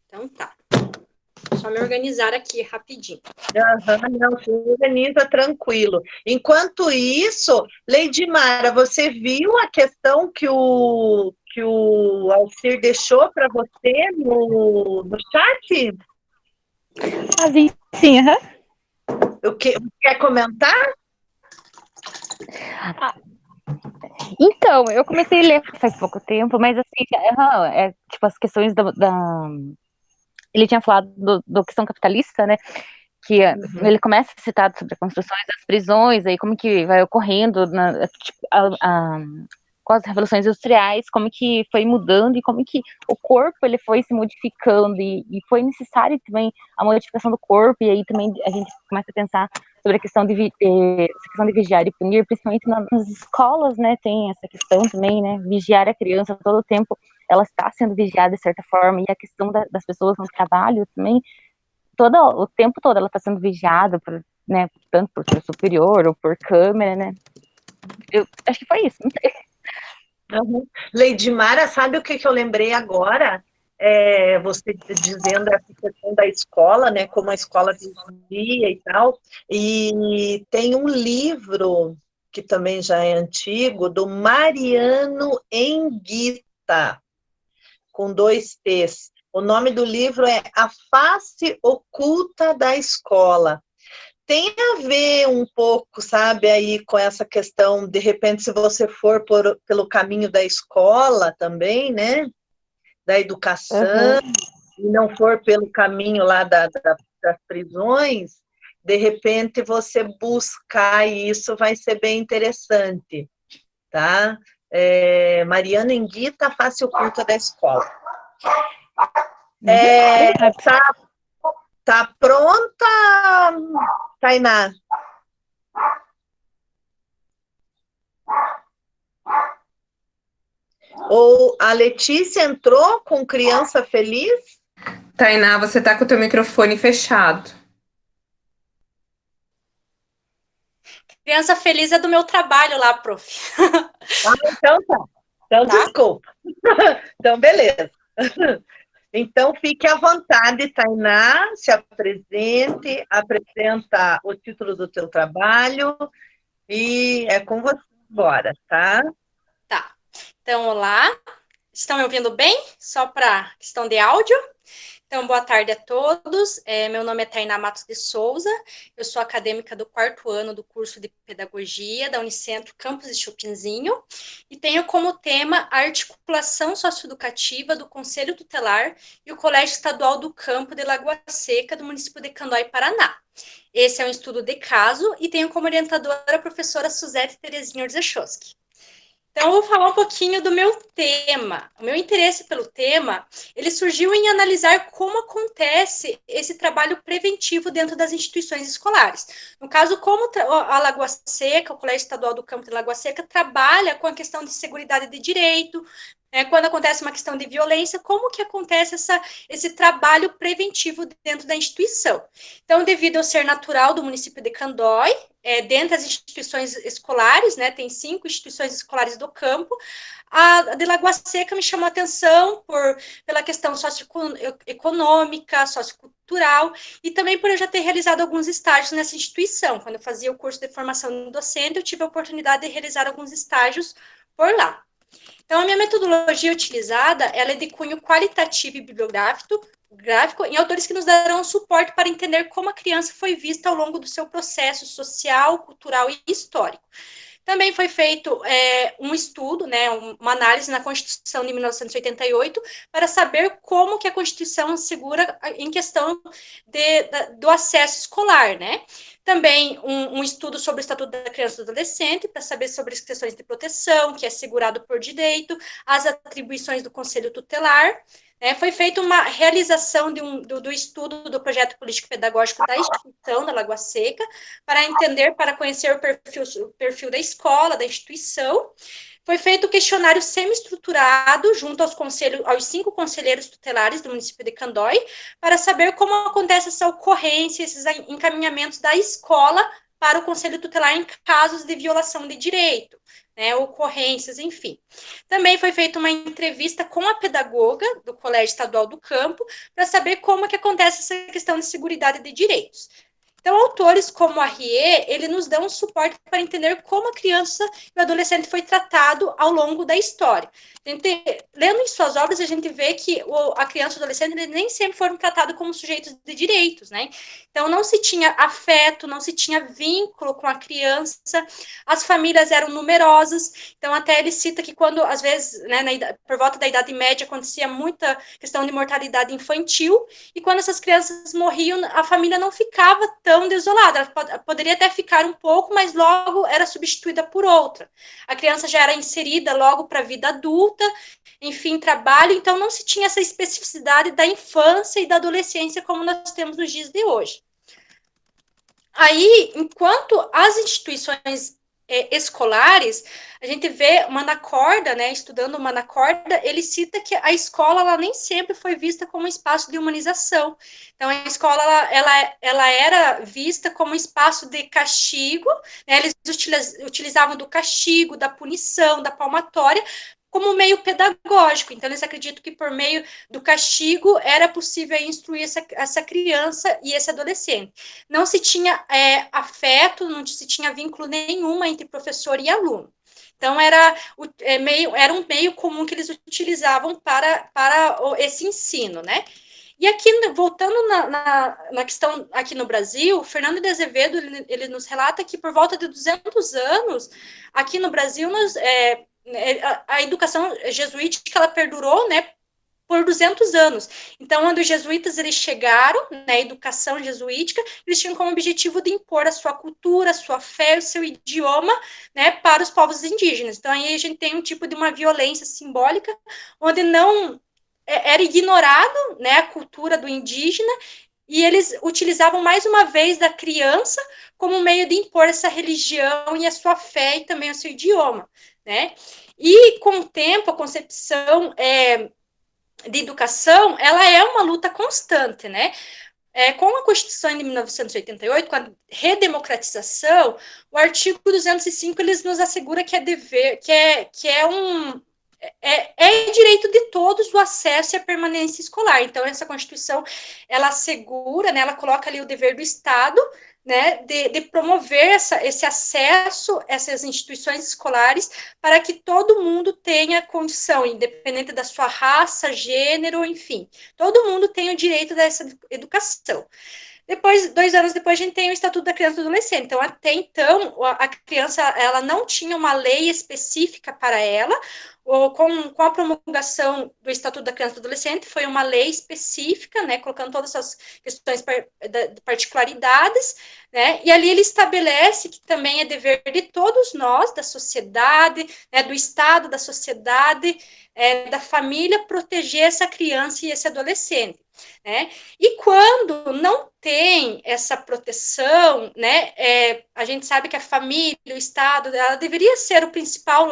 Então tá. Só me organizar aqui rapidinho. Não, se organiza tranquilo. Enquanto isso, Leidimara, você viu a questão que o Alcir deixou para você no chat? Sim, aham. Quer comentar? Então, eu comecei a ler faz pouco tempo, mas assim, tipo as questões ele tinha falado da questão capitalista, né? Que ele começa a citar sobre a construção das prisões, aí como que vai ocorrendo com as revoluções industriais, como que foi mudando e como que o corpo ele foi se modificando e foi necessário também a modificação do corpo, e aí também a gente começa a pensar sobre a questão de vigiar e punir, principalmente nas escolas, né, tem essa questão também, né, vigiar a criança todo o tempo, ela está sendo vigiada de certa forma, e a questão das pessoas no trabalho também, o tempo todo ela está sendo vigiada, né, tanto por seu superior ou por câmera, né, eu acho que foi isso, não sei. Leidimara, sabe o que eu lembrei agora? Você dizendo essa questão da escola, né, como a escola vigia e tal, e tem um livro, que também já é antigo, do Mariano Enguita, com 2 T's. O nome do livro é A Face Oculta da Escola. Tem a ver um pouco, sabe, aí com essa questão, de repente, se você for pelo caminho da escola também, né, da educação, e não for pelo caminho lá das prisões, de repente você buscar isso vai ser bem interessante, tá? Mariana Enguita, A Face Oculta da Escola. Tá pronta, Tainá? Ou a Letícia entrou com Criança Feliz? Tainá, você tá com o teu microfone fechado. Criança Feliz é do meu trabalho lá, prof. Então tá. Então, tá? Desculpa. Então, beleza. Então, fique à vontade, Tainá, se apresente, apresenta o título do teu trabalho e é com você agora, tá? Tá. Então, olá. Estão me ouvindo bem? Só para questão de áudio. Então, boa tarde a todos. Meu nome é Tainá Matos de Souza. Eu sou acadêmica do 4º ano do curso de Pedagogia da Unicentro Campus de Chopinzinho e tenho como tema a articulação socioeducativa do Conselho Tutelar e o Colégio Estadual do Campo de Lagoa Seca, do município de Candói, Paraná. Esse é um estudo de caso e tenho como orientadora a professora Suzete Terezinha Orzechowski. Então, eu vou falar um pouquinho do meu tema. O meu interesse pelo tema, ele surgiu em analisar como acontece esse trabalho preventivo dentro das instituições escolares. No caso, como a Lagoa Seca, o Colégio Estadual do Campo de Lagoa Seca, trabalha com a questão de seguridade de direito, quando acontece uma questão de violência, como que acontece esse trabalho preventivo dentro da instituição. Então, devido ao ser natural do município de Candói, dentro das instituições escolares, né, tem 5 instituições escolares do campo, a de Lagoa Seca me chamou a atenção pela questão socioeconômica, sociocultural, e também por eu já ter realizado alguns estágios nessa instituição. Quando eu fazia o curso de formação docente, eu tive a oportunidade de realizar alguns estágios por lá. Então, a minha metodologia utilizada, ela é de cunho qualitativo e bibliográfico, em autores que nos darão suporte para entender como a criança foi vista ao longo do seu processo social, cultural e histórico. Também foi feito um estudo, né, uma análise na Constituição de 1988, para saber como que a Constituição assegura em questão do acesso escolar, né? Também um estudo sobre o Estatuto da Criança e do Adolescente, para saber sobre as questões de proteção, que é assegurado por direito, as atribuições do Conselho Tutelar. Foi feita uma realização do estudo do projeto político-pedagógico da instituição da Lagoa Seca, para conhecer o perfil da escola, da instituição. Foi feito o questionário semi-estruturado junto aos 5 conselheiros tutelares do município de Candói, para saber como acontece essa ocorrência, esses encaminhamentos da escola para o Conselho Tutelar em casos de violação de direito. né, ocorrências, enfim. Também foi feita uma entrevista com a pedagoga do Colégio Estadual do Campo para saber como que acontece essa questão de seguridade de direitos. Então, autores como Arrier, ele nos dão um suporte para entender como a criança e o adolescente foi tratado ao longo da história. Lendo em suas obras, a gente vê que a criança e o adolescente nem sempre foram tratados como sujeitos de direitos, né? Então, não se tinha afeto, não se tinha vínculo com a criança, as famílias eram numerosas, então até ele cita que quando, às vezes, né, por volta da Idade Média, acontecia muita questão de mortalidade infantil, e quando essas crianças morriam, a família não ficava tão desolada, ela poderia até ficar um pouco, mas logo era substituída por outra. A criança já era inserida logo para a vida adulta, enfim, trabalho, então não se tinha essa especificidade da infância e da adolescência como nós temos nos dias de hoje. Aí, enquanto as instituições escolares, a gente vê Manacorda, né, estudando Manacorda, ele cita que a escola ela nem sempre foi vista como um espaço de humanização. Então, a escola ela era vista como um espaço de castigo, né, eles utilizavam do castigo, da punição, da palmatória, como meio pedagógico. Então, eles acreditam que por meio do castigo era possível instruir essa criança e esse adolescente. Não se tinha afeto, não se tinha vínculo nenhum entre professor e aluno. Então, era um meio comum que eles utilizavam para esse ensino, né? E aqui, voltando na questão aqui no Brasil, Fernando de Azevedo, ele nos relata que por volta de 200 anos, aqui no Brasil, a educação jesuítica, ela perdurou, né, por 200 anos. Então, quando os jesuítas eles chegaram na educação jesuítica, eles tinham como objetivo de impor a sua cultura, a sua fé, o seu idioma, né, para os povos indígenas. Então, aí a gente tem um tipo de uma violência simbólica, onde não era ignorado, né, a cultura do indígena, e eles utilizavam mais uma vez da criança como meio de impor essa religião e a sua fé e também o seu idioma, né? E com o tempo, a concepção de educação, ela é uma luta constante, né? Com a Constituição de 1988, com a redemocratização, o artigo 205 eles nos assegura que é dever, que é direito de todos o acesso e a permanência escolar. Então, essa Constituição, ela assegura, né, ela coloca ali o dever do Estado, né, de promover esse acesso a essas instituições escolares para que todo mundo tenha condição, independente da sua raça, gênero, enfim. Todo mundo tem o direito dessa educação. Depois, 2 anos depois, a gente tem o Estatuto da Criança e do Adolescente. Então, até então, a criança ela não tinha uma lei específica para ela, ou com a promulgação do Estatuto da Criança e do Adolescente, foi uma lei específica, né, colocando todas essas questões de particularidades, né, e ali ele estabelece que também é dever de todos nós, da sociedade, né, do Estado, da sociedade, da família, proteger essa criança e esse adolescente, né? E quando não tem essa proteção, né, a gente sabe que a família, o Estado, ela deveria ser o principal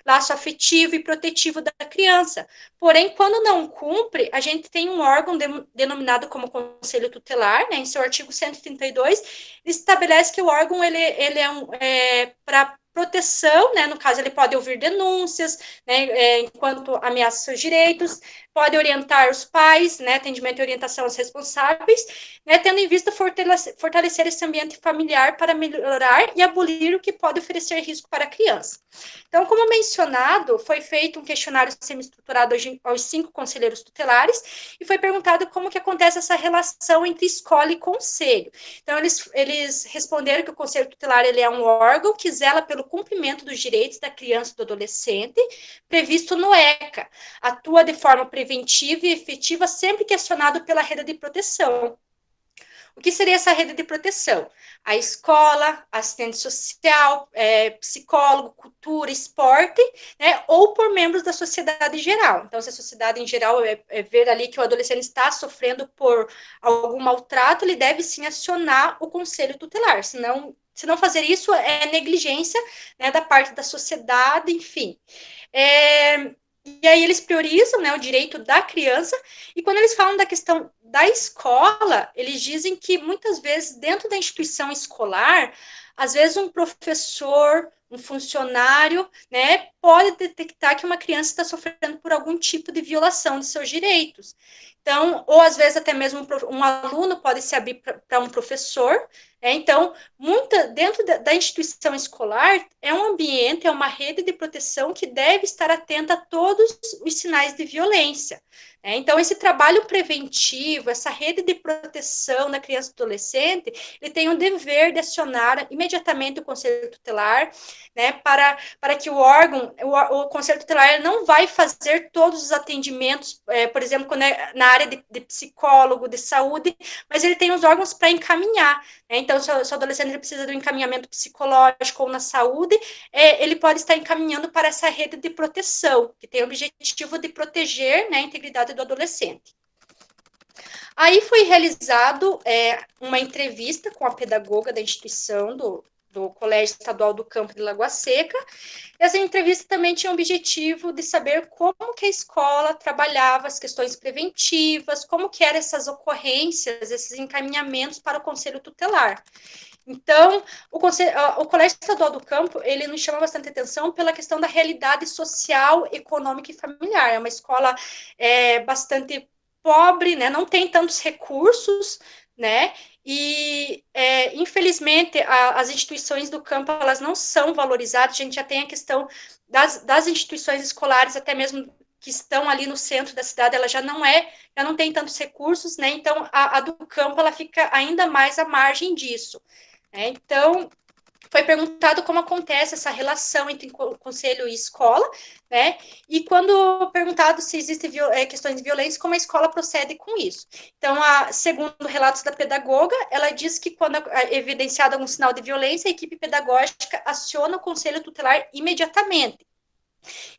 laço afetivo e protetivo da criança. Porém, quando não cumpre, a gente tem um órgão denominado como Conselho Tutelar, né, em seu artigo 132, ele estabelece que o órgão ele é para proteção, né, no caso ele pode ouvir denúncias, né, enquanto ameaça seus direitos, pode orientar os pais, né, atendimento e orientação aos responsáveis, né, tendo em vista fortalecer esse ambiente familiar para melhorar e abolir o que pode oferecer risco para a criança. Então, como mencionado, foi feito um questionário semi-estruturado aos 5 conselheiros tutelares e foi perguntado como que acontece essa relação entre escola e conselho. Então, eles responderam que o conselho tutelar ele é um órgão que zela pelo cumprimento dos direitos da criança e do adolescente, previsto no ECA, atua de forma preventiva e efetiva sempre que acionado pela rede de proteção. O que seria essa rede de proteção? A escola, assistente social, psicólogo, cultura, esporte, né, ou por membros da sociedade em geral. Então, se a sociedade em geral ver ali que o adolescente está sofrendo por algum maltrato, ele deve sim acionar o conselho tutelar, senão, se não fazer isso, é negligência, né, da parte da sociedade, enfim. E aí eles priorizam, né, o direito da criança, e quando eles falam da questão da escola, eles dizem que muitas vezes dentro da instituição escolar, às vezes um professor, um funcionário, né, pode detectar que uma criança está sofrendo por algum tipo de violação de seus direitos. Então, ou às vezes até mesmo um aluno pode se abrir para um professor, então, dentro da instituição escolar, é um ambiente, é uma rede de proteção que deve estar atenta a todos os sinais de violência. Então, esse trabalho preventivo, essa rede de proteção da criança e do adolescente, ele tem o dever de acionar imediatamente o Conselho Tutelar, né, para que o órgão, o Conselho Tutelar não vai fazer todos os atendimentos, por exemplo, quando na área de psicólogo, de saúde, mas ele tem os órgãos para encaminhar. Então, se o adolescente precisa de um encaminhamento psicológico ou na saúde, ele pode estar encaminhando para essa rede de proteção, que tem o objetivo de proteger, né, a integridade do adolescente. Aí foi realizado uma entrevista com a pedagoga da instituição, do Colégio Estadual do Campo de Lagoa Seca. Essa entrevista também tinha o objetivo de saber como que a escola trabalhava as questões preventivas, como que eram essas ocorrências, esses encaminhamentos para o Conselho Tutelar. Então, o Colégio Estadual do Campo, ele nos chama bastante atenção pela questão da realidade social, econômica e familiar. É uma escola bastante pobre, né? Não tem tantos recursos, né? E, infelizmente, as instituições do campo, elas não são valorizadas. A gente já tem a questão das instituições escolares, até mesmo que estão ali no centro da cidade, ela já não tem tantos recursos, né? Então, a do campo, ela fica ainda mais à margem disso. Então, foi perguntado como acontece essa relação entre conselho e escola, né? E quando perguntado se existem questões de violência, como a escola procede com isso. Então, segundo relatos da pedagoga, ela diz que quando é evidenciado algum sinal de violência, a equipe pedagógica aciona o conselho tutelar imediatamente.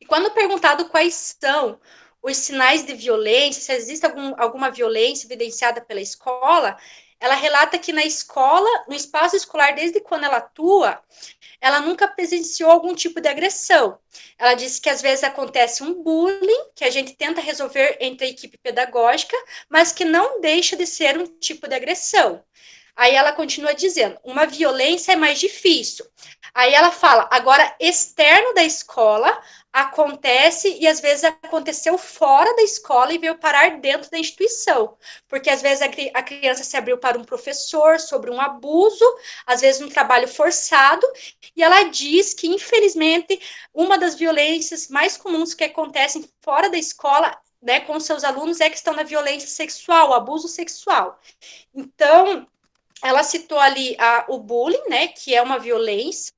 E quando perguntado quais são os sinais de violência, se existe alguma violência evidenciada pela escola, ela relata que na escola, no espaço escolar, desde quando ela atua, ela nunca presenciou algum tipo de agressão. Ela disse que às vezes acontece um bullying, que a gente tenta resolver entre a equipe pedagógica, mas que não deixa de ser um tipo de agressão. Aí ela continua dizendo, uma violência é mais difícil. Aí ela fala, agora, externo da escola, acontece, e às vezes aconteceu fora da escola e veio parar dentro da instituição, porque às vezes a criança se abriu para um professor sobre um abuso, às vezes um trabalho forçado, e ela diz que, infelizmente, uma das violências mais comuns que acontecem fora da escola, né, com seus alunos, é a questão da violência sexual, o abuso sexual. Então, ela citou ali o bullying, né, que é uma violência,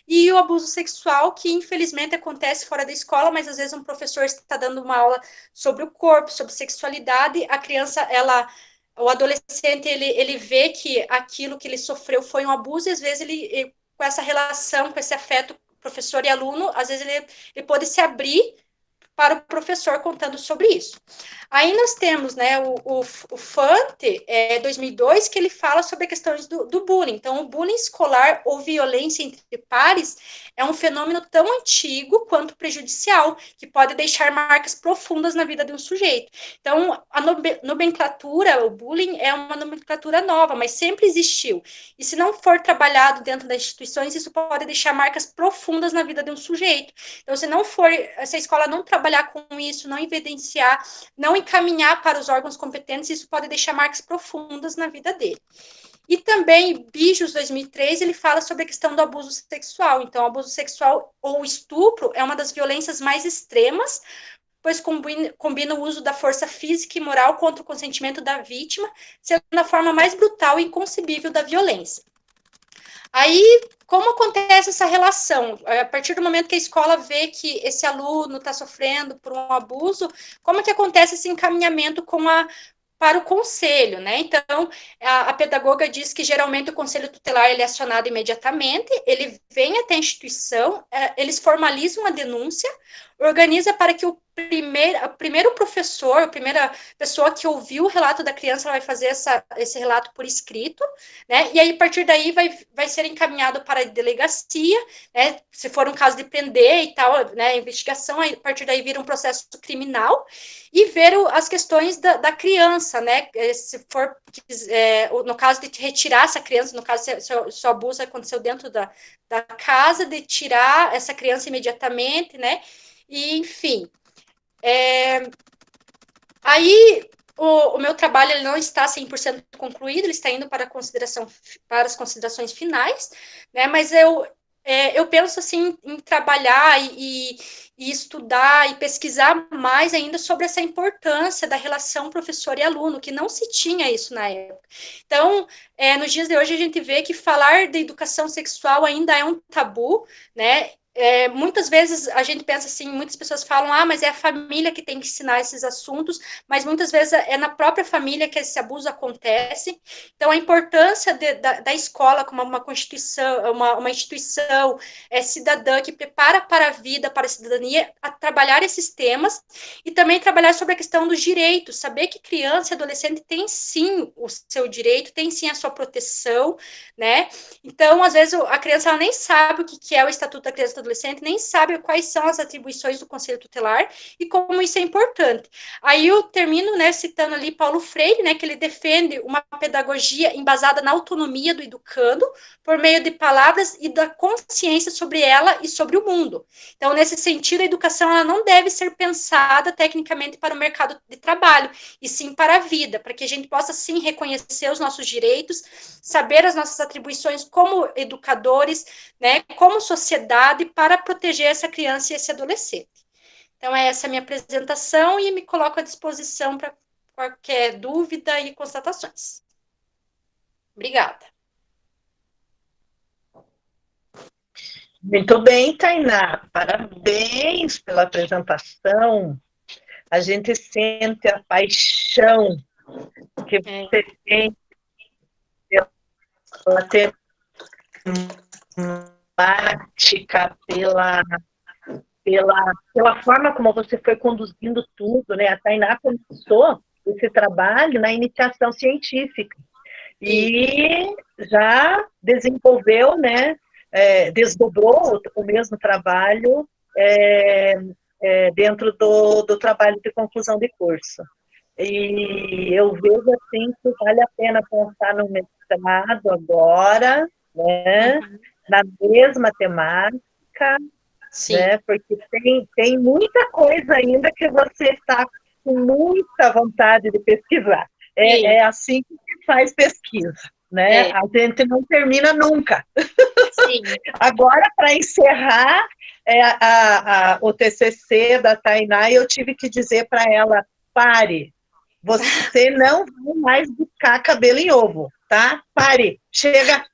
e o abuso sexual, que infelizmente acontece fora da escola, mas às vezes um professor está dando uma aula sobre o corpo, sobre sexualidade, a criança, o adolescente, ele vê que aquilo que ele sofreu foi um abuso, e às vezes ele com essa relação, com esse afeto professor e aluno, às vezes ele pode se abrir para o professor contando sobre isso. Aí nós temos, né, o Fante, 2002, que ele fala sobre a questão do bullying. Então, o bullying escolar ou violência entre pares é um fenômeno tão antigo quanto prejudicial, que pode deixar marcas profundas na vida de um sujeito. Então, a nomenclatura, o bullying é uma nomenclatura nova, mas sempre existiu. E se não for trabalhado dentro das instituições, isso pode deixar marcas profundas na vida de um sujeito. Então, se a escola não trabalhar com isso, não evidenciar, não encaminhar para os órgãos competentes, isso pode deixar marcas profundas na vida dele. E também, Bijos, 2003, ele fala sobre a questão do abuso sexual. Então, o abuso sexual ou estupro é uma das violências mais extremas, pois combina o uso da força física e moral contra o consentimento da vítima, sendo a forma mais brutal e inconcebível da violência. Aí, como acontece essa relação? A partir do momento que a escola vê que esse aluno está sofrendo por um abuso, como que acontece esse encaminhamento para o conselho, né? Então, a pedagoga diz que geralmente o conselho tutelar ele é acionado imediatamente, ele vem até a instituição, eles formalizam a denúncia, organiza para que o primeiro professor, a primeira pessoa que ouviu o relato da criança, ela vai fazer esse relato por escrito, né? E aí, a partir daí, vai ser encaminhado para a delegacia, né? Se for um caso de prender e tal, né? Investigação, aí, a partir daí vira um processo criminal e ver as questões da criança, né? Se for, no caso de retirar essa criança, no caso, se o abuso aconteceu dentro da casa, de tirar essa criança imediatamente, né? E, enfim. Aí, o meu trabalho ele não está 100% concluído, ele está indo para as considerações finais, né? Mas eu penso assim em trabalhar e estudar e pesquisar mais ainda sobre essa importância da relação professor e aluno, que não se tinha isso na época. Então, nos dias de hoje, a gente vê que falar de educação sexual ainda é um tabu, né? Muitas vezes a gente pensa assim, muitas pessoas falam, mas é a família que tem que ensinar esses assuntos, mas muitas vezes é na própria família que esse abuso acontece. Então, a importância da escola como uma constituição, uma instituição cidadã que prepara para a vida, para a cidadania, a trabalhar esses temas e também trabalhar sobre a questão dos direitos, saber que criança e adolescente tem sim o seu direito, tem sim a sua proteção, né? Então, às vezes, a criança ela nem sabe o que é o Estatuto da Criança e do Adolescente, nem sabe quais são as atribuições do Conselho Tutelar e como isso é importante. Aí eu termino, né, citando ali Paulo Freire, né, que ele defende uma pedagogia embasada na autonomia do educando, por meio de palavras e da consciência sobre ela e sobre o mundo. Então, nesse sentido, a educação ela não deve ser pensada tecnicamente para o mercado de trabalho, e sim para a vida, para que a gente possa, sim, reconhecer os nossos direitos, saber as nossas atribuições como educadores, né, como sociedade, para proteger essa criança e esse adolescente. Então, essa é a minha apresentação e me coloco à disposição para qualquer dúvida e constatações. Obrigada. Muito bem, Tainá. Parabéns pela apresentação. A gente sente a paixão que você tem pela temática, pela forma como você foi conduzindo tudo, né? A Tainá começou esse trabalho na iniciação científica e já desenvolveu, né? Desdobrou o mesmo trabalho dentro do trabalho de conclusão de curso. E eu vejo assim que vale a pena pensar no mestrado agora, né? Na mesma temática, né? Porque tem muita coisa ainda que você está com muita vontade de pesquisar. É assim que se faz pesquisa, né? A gente não termina nunca. Sim. Agora, para encerrar o TCC da Tainá, eu tive que dizer para ela, pare, você não vai mais buscar cabelo em ovo, tá? Pare, chega.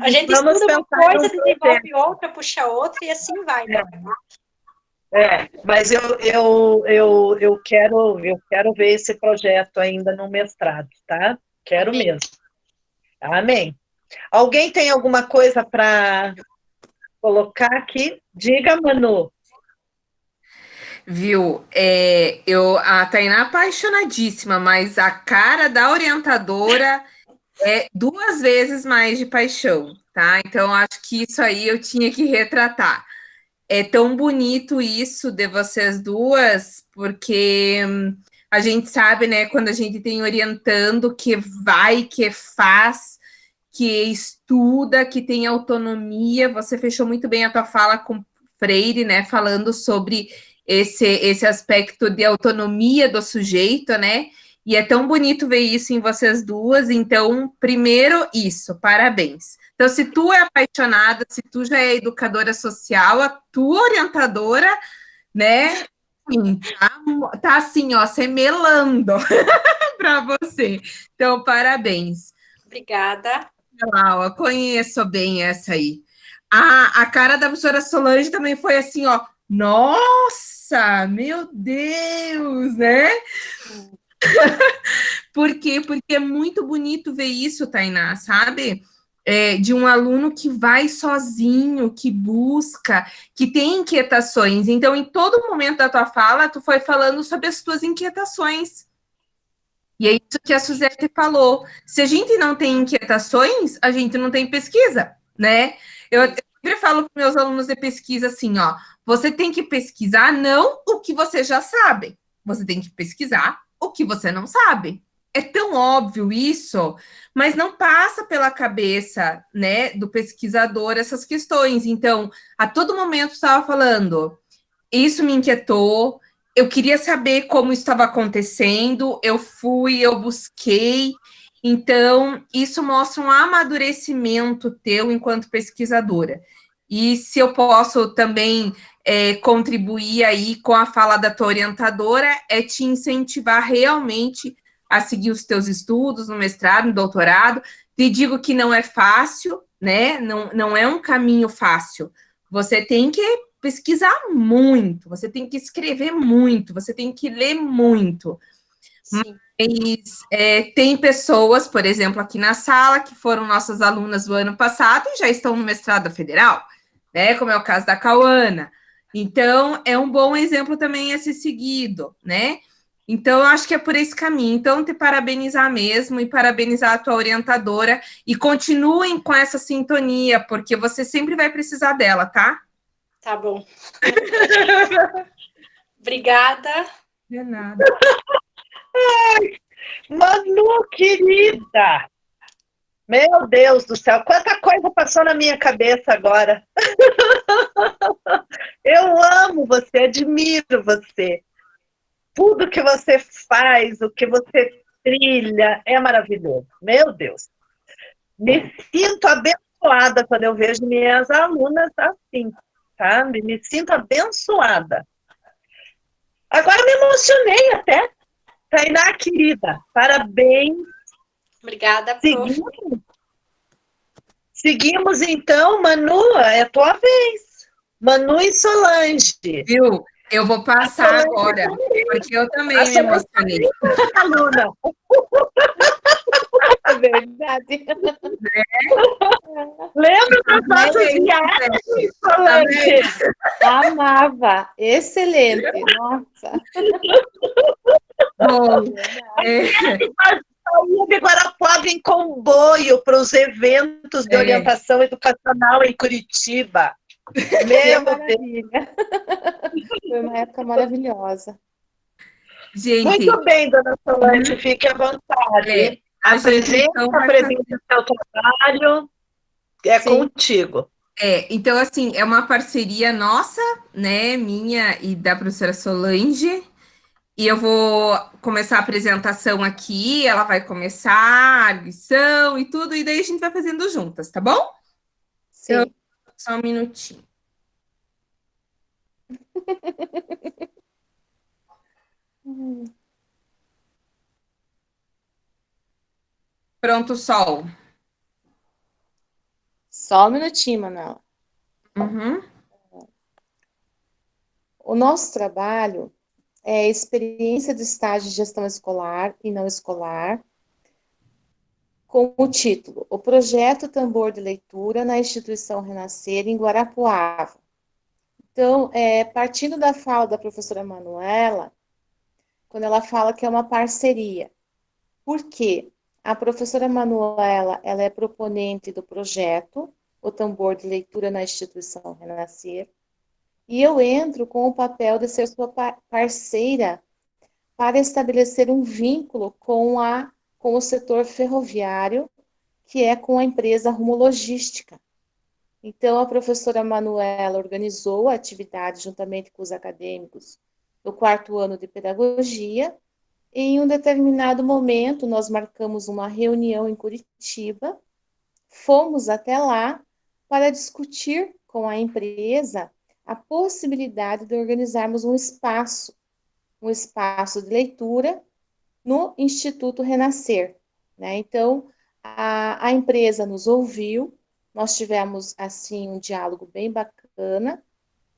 A gente estuda uma coisa, desenvolve outra, puxa outra e assim vai, né? Mas eu quero ver esse projeto ainda no mestrado, tá? Quero mesmo. Amém. Alguém tem alguma coisa para colocar aqui? Diga, Manu. Viu? A Tainá é apaixonadíssima, mas a cara da orientadora é 2 vezes mais de paixão, tá? Então, acho que isso aí eu tinha que retratar. É tão bonito isso de vocês duas, porque a gente sabe, né, quando a gente tem orientando que vai, que faz, que estuda, que tem autonomia. Você fechou muito bem a tua fala com Freire, né, falando sobre esse aspecto de autonomia do sujeito, né? E é tão bonito ver isso em vocês duas. Então, primeiro, isso, parabéns. Então, se tu é apaixonada, se tu já é educadora social, a tua orientadora, né, tá assim, ó, semelando para você. Então, parabéns. Obrigada. Eu conheço bem essa aí. A cara da professora Solange também foi assim, ó, nossa, meu Deus, né? Por quê? Porque é muito bonito ver isso, Tainá, sabe? de um aluno que vai sozinho, que busca, que tem inquietações. Então, em todo momento da tua fala, tu foi falando sobre as tuas inquietações. E é isso que a Suzette falou. Se a gente não tem inquietações, a gente não tem pesquisa, né? Eu sempre falo para meus alunos de pesquisa assim, ó, você tem que pesquisar não o que você já sabe, você tem que pesquisar o que você não sabe. É tão óbvio isso, mas não passa pela cabeça, né, do pesquisador essas questões. Então, a todo momento estava falando, isso me inquietou, eu queria saber como estava acontecendo, eu fui, eu busquei. Então, isso mostra um amadurecimento teu enquanto pesquisadora. E se eu posso também contribuir aí com a fala da tua orientadora, é te incentivar realmente a seguir os teus estudos no mestrado, no doutorado. Te digo que não é fácil, né? Não é um caminho fácil. Você tem que pesquisar muito, você tem que escrever muito, você tem que ler muito. Sim. Mas tem pessoas, por exemplo, aqui na sala, que foram nossas alunas do ano passado e já estão no mestrado federal, né? Como é o caso da Cauana. Então, é um bom exemplo também a ser seguido, né? Então, eu acho que é por esse caminho. Então, te parabenizar mesmo e parabenizar a tua orientadora e continuem com essa sintonia, porque você sempre vai precisar dela, tá? Tá bom. Obrigada. De nada. Manu, querida! Meu Deus do céu, quanta coisa passou na minha cabeça agora. Eu amo você, admiro você. Tudo que você faz, o que você trilha, é maravilhoso. Meu Deus. Me sinto abençoada quando eu vejo minhas alunas assim, tá? Me sinto abençoada. Agora me emocionei até. Tainá, querida, parabéns. Obrigada, prof. Seguimos então, Manu, é a tua vez. Manu e Solange. Viu? Eu vou passar agora, porque eu também me emocionei. Aluna. É verdade. Lembra das nossas viagens, Solange? Amava. Excelente. Nossa. Bom, Saía de Guarapuava em comboio para os eventos de orientação educacional em Curitiba. Meu Deus. Foi uma época maravilhosa. gente. Muito bem, dona Solange, fique à vontade. Apresente o seu trabalho, contigo. Então, assim, é uma parceria nossa, né, minha e da professora Solange, e eu vou começar a apresentação aqui, ela vai começar a lição e tudo, e daí a gente vai fazendo juntas, tá bom? Sim. Então, só um minutinho. Pronto, Sol. Só um minutinho, Manuela. Uhum. O nosso trabalho é a experiência do estágio de gestão escolar e não escolar, com o título O Projeto Tambor de Leitura na Instituição Renascer, em Guarapuava. Então, partindo da fala da professora Manuela, quando ela fala que é uma parceria. Por quê? A professora Manuela, ela é proponente do projeto O Tambor de Leitura na Instituição Renascer, e eu entro com o papel de ser sua parceira para estabelecer um vínculo com o setor ferroviário, que é com a empresa Rumo Logística. Então, a professora Manuela organizou a atividade juntamente com os acadêmicos do 4º ano de pedagogia, e em um determinado momento nós marcamos uma reunião em Curitiba, fomos até lá para discutir com a empresa a possibilidade de organizarmos um espaço de leitura no Instituto Renascer, né? Então, a empresa nos ouviu, nós tivemos, assim, um diálogo bem bacana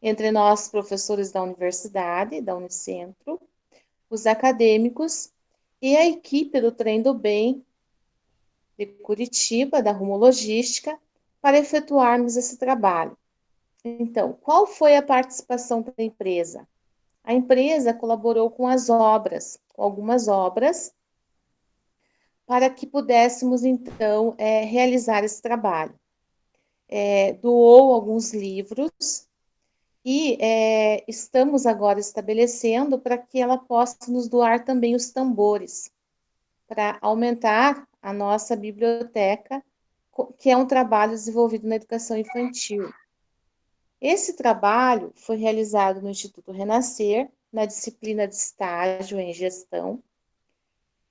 entre nós, professores da universidade, da Unicentro, os acadêmicos e a equipe do Trem do Bem, de Curitiba, da Rumo Logística, para efetuarmos esse trabalho. Então, qual foi a participação da empresa? A empresa colaborou com as obras, com algumas obras, para que pudéssemos, então, realizar esse trabalho. Doou alguns livros e estamos agora estabelecendo para que ela possa nos doar também os tambores, para aumentar a nossa biblioteca, que é um trabalho desenvolvido na educação infantil. Esse trabalho foi realizado no Instituto Renascer, na disciplina de estágio em gestão,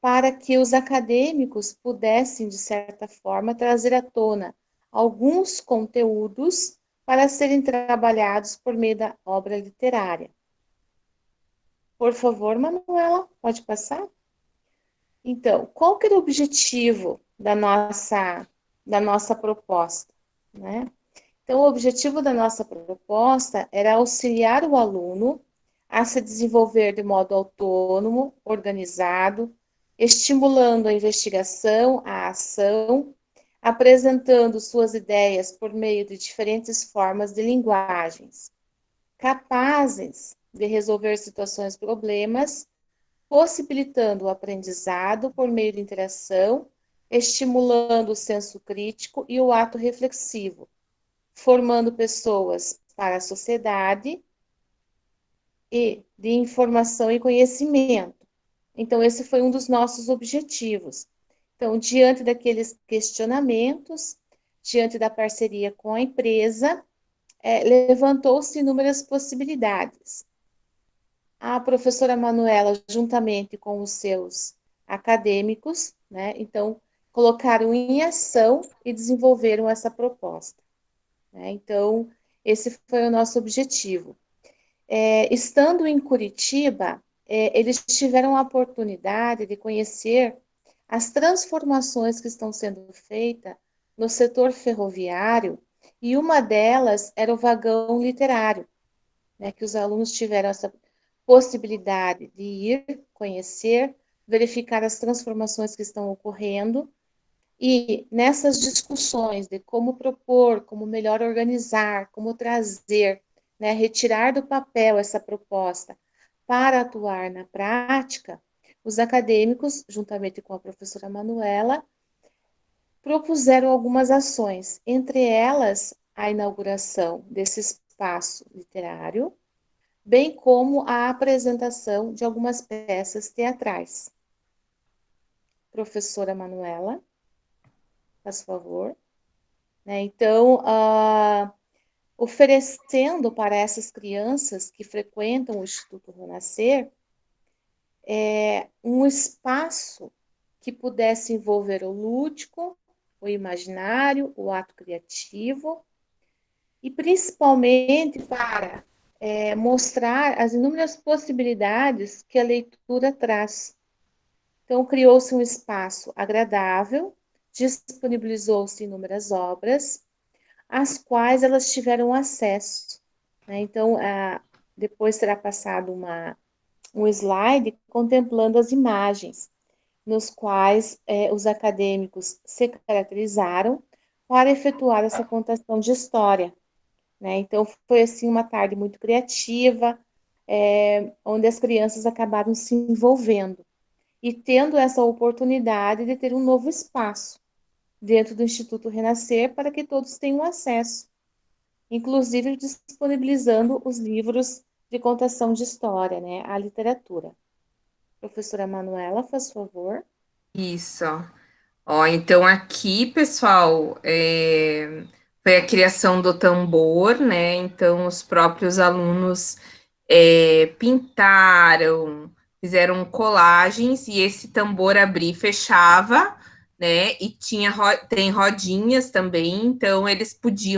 para que os acadêmicos pudessem, de certa forma, trazer à tona alguns conteúdos para serem trabalhados por meio da obra literária. Por favor, Manuela, pode passar? Então, qual que era o objetivo da nossa proposta, né? Então, o objetivo da nossa proposta era auxiliar o aluno a se desenvolver de modo autônomo, organizado, estimulando a investigação, a ação, apresentando suas ideias por meio de diferentes formas de linguagens, capazes de resolver situações, problemas, possibilitando o aprendizado por meio de interação, estimulando o senso crítico e o ato reflexivo, formando pessoas para a sociedade e de informação e conhecimento. Então, esse foi um dos nossos objetivos. Então, diante daqueles questionamentos, diante da parceria com a empresa, levantou-se inúmeras possibilidades. A professora Manuela, juntamente com os seus acadêmicos, né, então, colocaram em ação e desenvolveram essa proposta. Né? Então, esse foi o nosso objetivo. Estando em Curitiba, eles tiveram a oportunidade de conhecer as transformações que estão sendo feitas no setor ferroviário, e uma delas era o vagão literário, né, que os alunos tiveram essa possibilidade de ir, conhecer, verificar as transformações que estão ocorrendo, e nessas discussões de como propor, como melhor organizar, como trazer, né, retirar do papel essa proposta para atuar na prática, os acadêmicos, juntamente com a professora Manuela, propuseram algumas ações, entre elas a inauguração desse espaço literário, bem como a apresentação de algumas peças teatrais. Professora Manuela, faz favor. Então, oferecendo para essas crianças que frequentam o Instituto Renascer um espaço que pudesse envolver o lúdico, o imaginário, o ato criativo, e principalmente para mostrar as inúmeras possibilidades que a leitura traz. Então, criou-se um espaço agradável, disponibilizou-se inúmeras obras, às quais elas tiveram acesso. Né? Então, depois será passado um slide contemplando as imagens, nos quais os acadêmicos se caracterizaram para efetuar essa contação de história. Né? Então, foi assim uma tarde muito criativa, onde as crianças acabaram se envolvendo e tendo essa oportunidade de ter um novo espaço dentro do Instituto Renascer para que todos tenham acesso, inclusive disponibilizando os livros de contação de história, né, a literatura. Professora Manuela, faz favor. Isso. Ó, então aqui, pessoal, foi a criação do tambor, né? Então os próprios alunos pintaram, fizeram colagens e esse tambor abria e fechava, né? E tem rodinhas também, então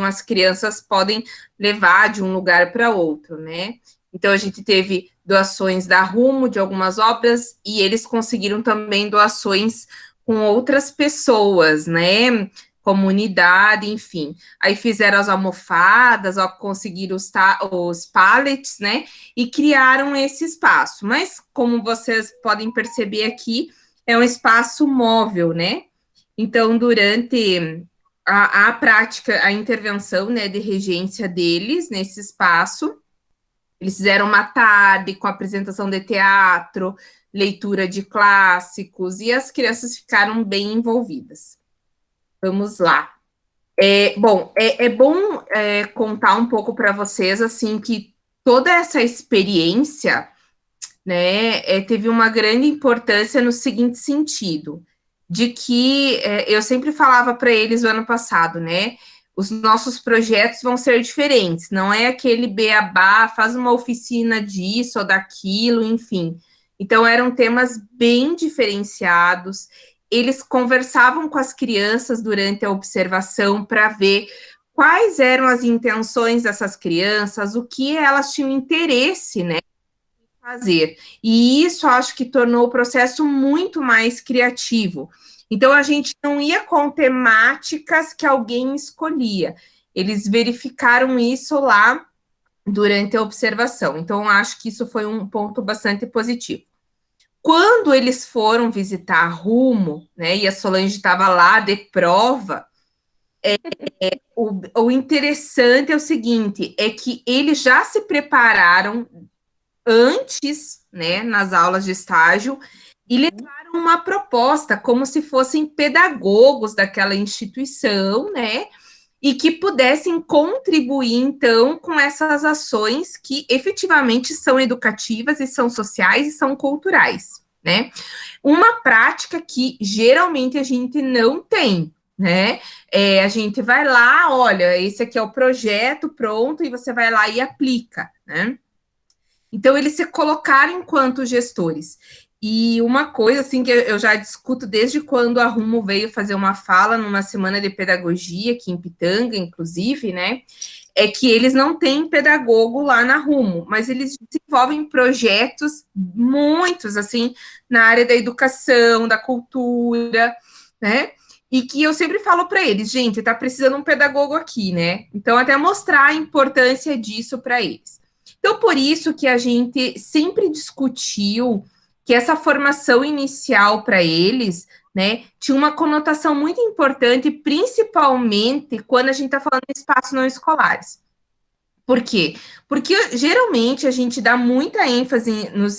as crianças podem levar de um lugar para outro, né? Então a gente teve doações da Rumo de algumas obras e eles conseguiram também doações com outras pessoas, né? Comunidade, enfim. Aí fizeram as almofadas, ó, conseguiram os pallets, né? E criaram esse espaço. Mas, como vocês podem perceber aqui, é um espaço móvel, né? Então, durante a prática, a intervenção, né, de regência deles nesse espaço, eles fizeram uma tarde com apresentação de teatro, leitura de clássicos, e as crianças ficaram bem envolvidas. Vamos lá. É bom contar um pouco para vocês, assim, que toda essa experiência, né, teve uma grande importância no seguinte sentido, de que eu sempre falava para eles o ano passado, né, os nossos projetos vão ser diferentes, não é aquele beabá, faz uma oficina disso ou daquilo, enfim. Então, eram temas bem diferenciados, eles conversavam com as crianças durante a observação para ver quais eram as intenções dessas crianças, o que elas tinham interesse, né, fazer. E isso acho que tornou o processo muito mais criativo. Então, a gente não ia com temáticas que alguém escolhia. Eles verificaram isso lá durante a observação. Então, acho que isso foi um ponto bastante positivo. Quando eles foram visitar a Rumo, né, e a Solange estava lá de prova, o interessante é o seguinte, é que eles já se prepararam antes, né, nas aulas de estágio, e levaram uma proposta como se fossem pedagogos daquela instituição, né, e que pudessem contribuir, então, com essas ações que efetivamente são educativas e são sociais e são culturais, né. Uma prática que geralmente a gente não tem, né? A gente vai lá, olha, esse aqui é o projeto, pronto, e você vai lá e aplica, né? Então, eles se colocaram enquanto gestores. E uma coisa, assim, que eu já discuto desde quando a Rumo veio fazer uma fala numa semana de pedagogia, aqui em Pitanga, inclusive, né? É que eles não têm pedagogo lá na Rumo, mas eles desenvolvem projetos, muitos, assim, na área da educação, da cultura, né? E que eu sempre falo para eles, gente, tá precisando um pedagogo aqui, né? Então, até mostrar a importância disso para eles. Então, por isso que a gente sempre discutiu que essa formação inicial para eles, né, tinha uma conotação muito importante, principalmente quando a gente está falando de espaços não escolares. Por quê? Porque geralmente a gente dá muita ênfase nos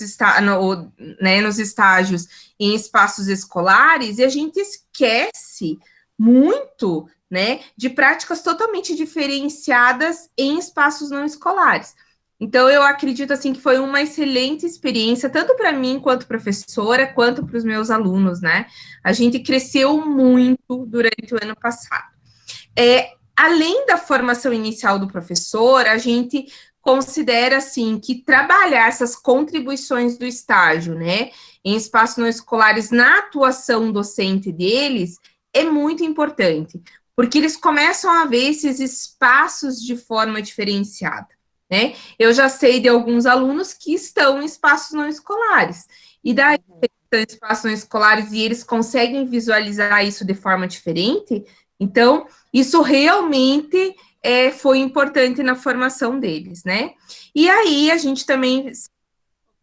estágios em espaços escolares e a gente esquece muito, né, de práticas totalmente diferenciadas em espaços não escolares. Então, eu acredito, assim, que foi uma excelente experiência, tanto para mim, quanto professora, quanto para os meus alunos, né? A gente cresceu muito durante o ano passado. Além da formação inicial do professor, a gente considera, assim, que trabalhar essas contribuições do estágio, né, em espaços não escolares, na atuação docente deles, é muito importante, porque eles começam a ver esses espaços de forma diferenciada, né? Eu já sei de alguns alunos que estão em espaços não escolares, e daí estão em espaços não escolares e eles conseguem visualizar isso de forma diferente, então, isso realmente foi importante na formação deles, né? E aí, a gente também,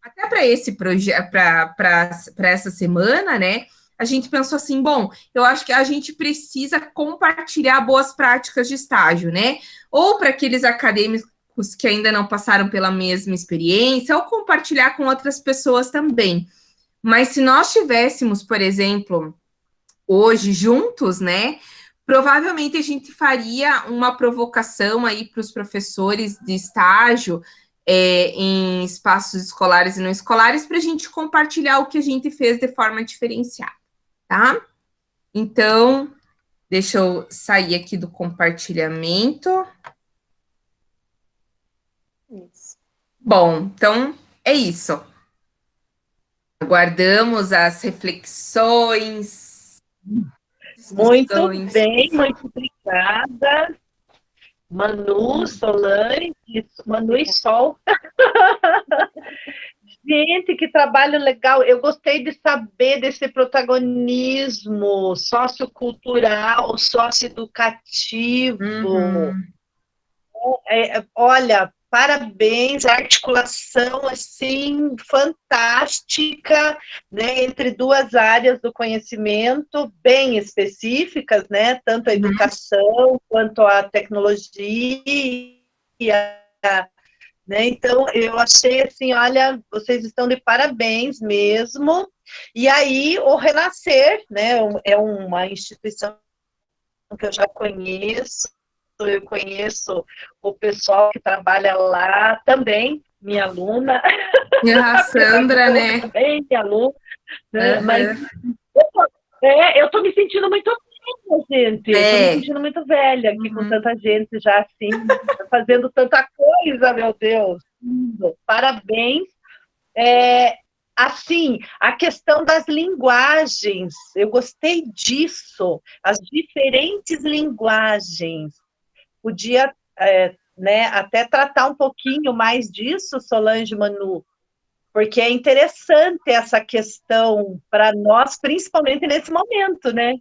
até para esse projeto, para essa semana, né? A gente pensou assim, bom, eu acho que a gente precisa compartilhar boas práticas de estágio, né? Ou para aqueles acadêmicos que ainda não passaram pela mesma experiência, ou compartilhar com outras pessoas também. Mas se nós tivéssemos, por exemplo, hoje juntos, né? Provavelmente a gente faria uma provocação aí para os professores de estágio em espaços escolares e não escolares para a gente compartilhar o que a gente fez de forma diferenciada, tá? Então, deixa eu sair aqui do compartilhamento. Isso. Bom, então é isso. Aguardamos as reflexões. Muito bem, muito obrigada. Manu, Solange, Manu e Sol. Gente, que trabalho legal. Eu gostei de saber desse protagonismo sociocultural, socioeducativo. Olha, parabéns, a articulação, assim, fantástica, né, entre duas áreas do conhecimento bem específicas, né, tanto a educação quanto a tecnologia, né, então eu achei assim, olha, vocês estão de parabéns mesmo, e aí o Renascer, né, é uma instituição que eu já conheço, eu conheço o pessoal que trabalha lá também, minha aluna. E a Sandra, né? Também, minha aluna. Né? Mas eu tô me sentindo muito velha, gente. Eu tô me sentindo muito velha aqui com tanta gente já assim, fazendo tanta coisa, meu Deus. Parabéns. Assim, a questão das linguagens, eu gostei disso, as diferentes linguagens. Podia, né, até tratar um pouquinho mais disso, Solange, Manu, porque é interessante essa questão para nós, principalmente nesse momento, né?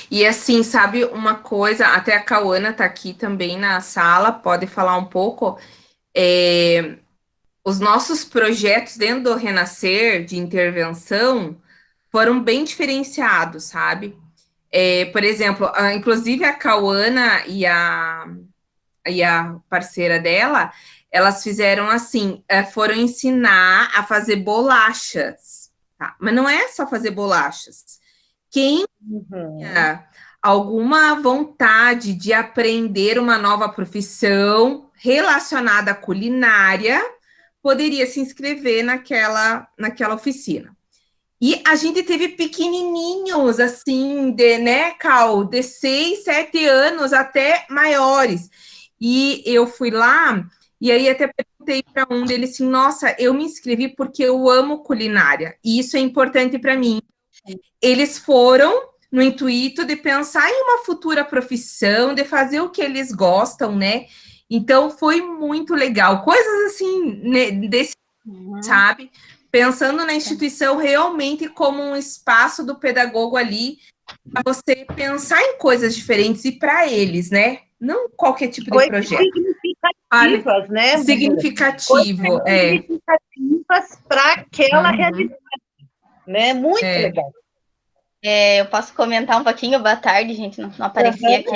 E assim, sabe uma coisa, até a Cauana tá aqui também na sala, pode falar um pouco. Os nossos projetos dentro do Renascer de intervenção foram bem diferenciados, sabe? Por exemplo, inclusive a Cauana e a parceira dela, elas fizeram assim, foram ensinar a fazer bolachas, tá? Mas não é só fazer bolachas. Quem tinha alguma vontade de aprender uma nova profissão relacionada à culinária, poderia se inscrever naquela oficina. E a gente teve pequenininhos, assim, né, Cal, de 6, 7 anos até maiores. E eu fui lá, e aí até perguntei para um deles assim, nossa, eu me inscrevi porque eu amo culinária, e isso é importante para mim. Eles foram no intuito de pensar em uma futura profissão, de fazer o que eles gostam, né? Então, foi muito legal. Coisas assim, né, desse, sabe? Pensando na instituição realmente como um espaço do pedagogo ali, para você pensar em coisas diferentes e para eles, né? Não qualquer tipo de projeto. Significativas, né? Significativo, significativas para aquela realidade, né? Muito legal. Eu posso comentar um pouquinho? Boa tarde, gente, não apareci aqui.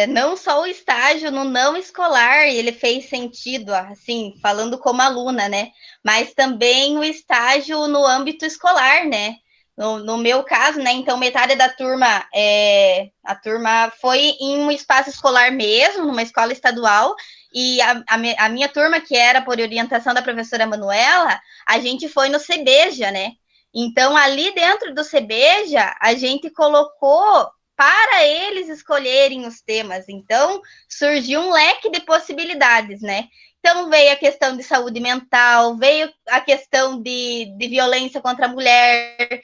Não só o estágio no não escolar, ele fez sentido, assim, falando como aluna, né? Mas também o estágio no âmbito escolar, né? No meu caso, né? Então, metade da turma, a turma foi em um espaço escolar mesmo, numa escola estadual, e a minha turma, que era por orientação da professora Manuela, a gente foi no CEBEJA, né? Então, ali dentro do CEBEJA, a gente colocou para eles escolherem os temas. Então, surgiu um leque de possibilidades, né? Então, veio a questão de saúde mental, veio a questão de violência contra a mulher.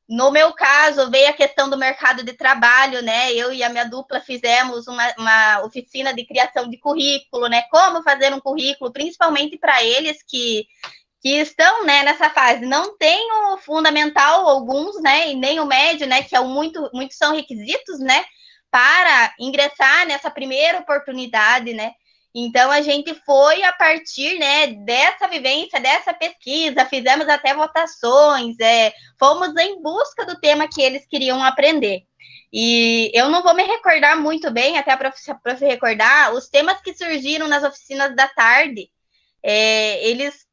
No meu caso, veio a questão do mercado de trabalho, né? Eu e a minha dupla fizemos uma oficina de criação de currículo, né? Como fazer um currículo, principalmente para eles que estão, né, nessa fase, não tem o fundamental, alguns, né, e nem o médio, né, que muitos são requisitos, né, para ingressar nessa primeira oportunidade, né. Então, a gente foi a partir, né, dessa vivência, dessa pesquisa, fizemos até votações, fomos em busca do tema que eles queriam aprender. E eu não vou me recordar muito bem, até a prof recordar, os temas que surgiram nas oficinas da tarde, eles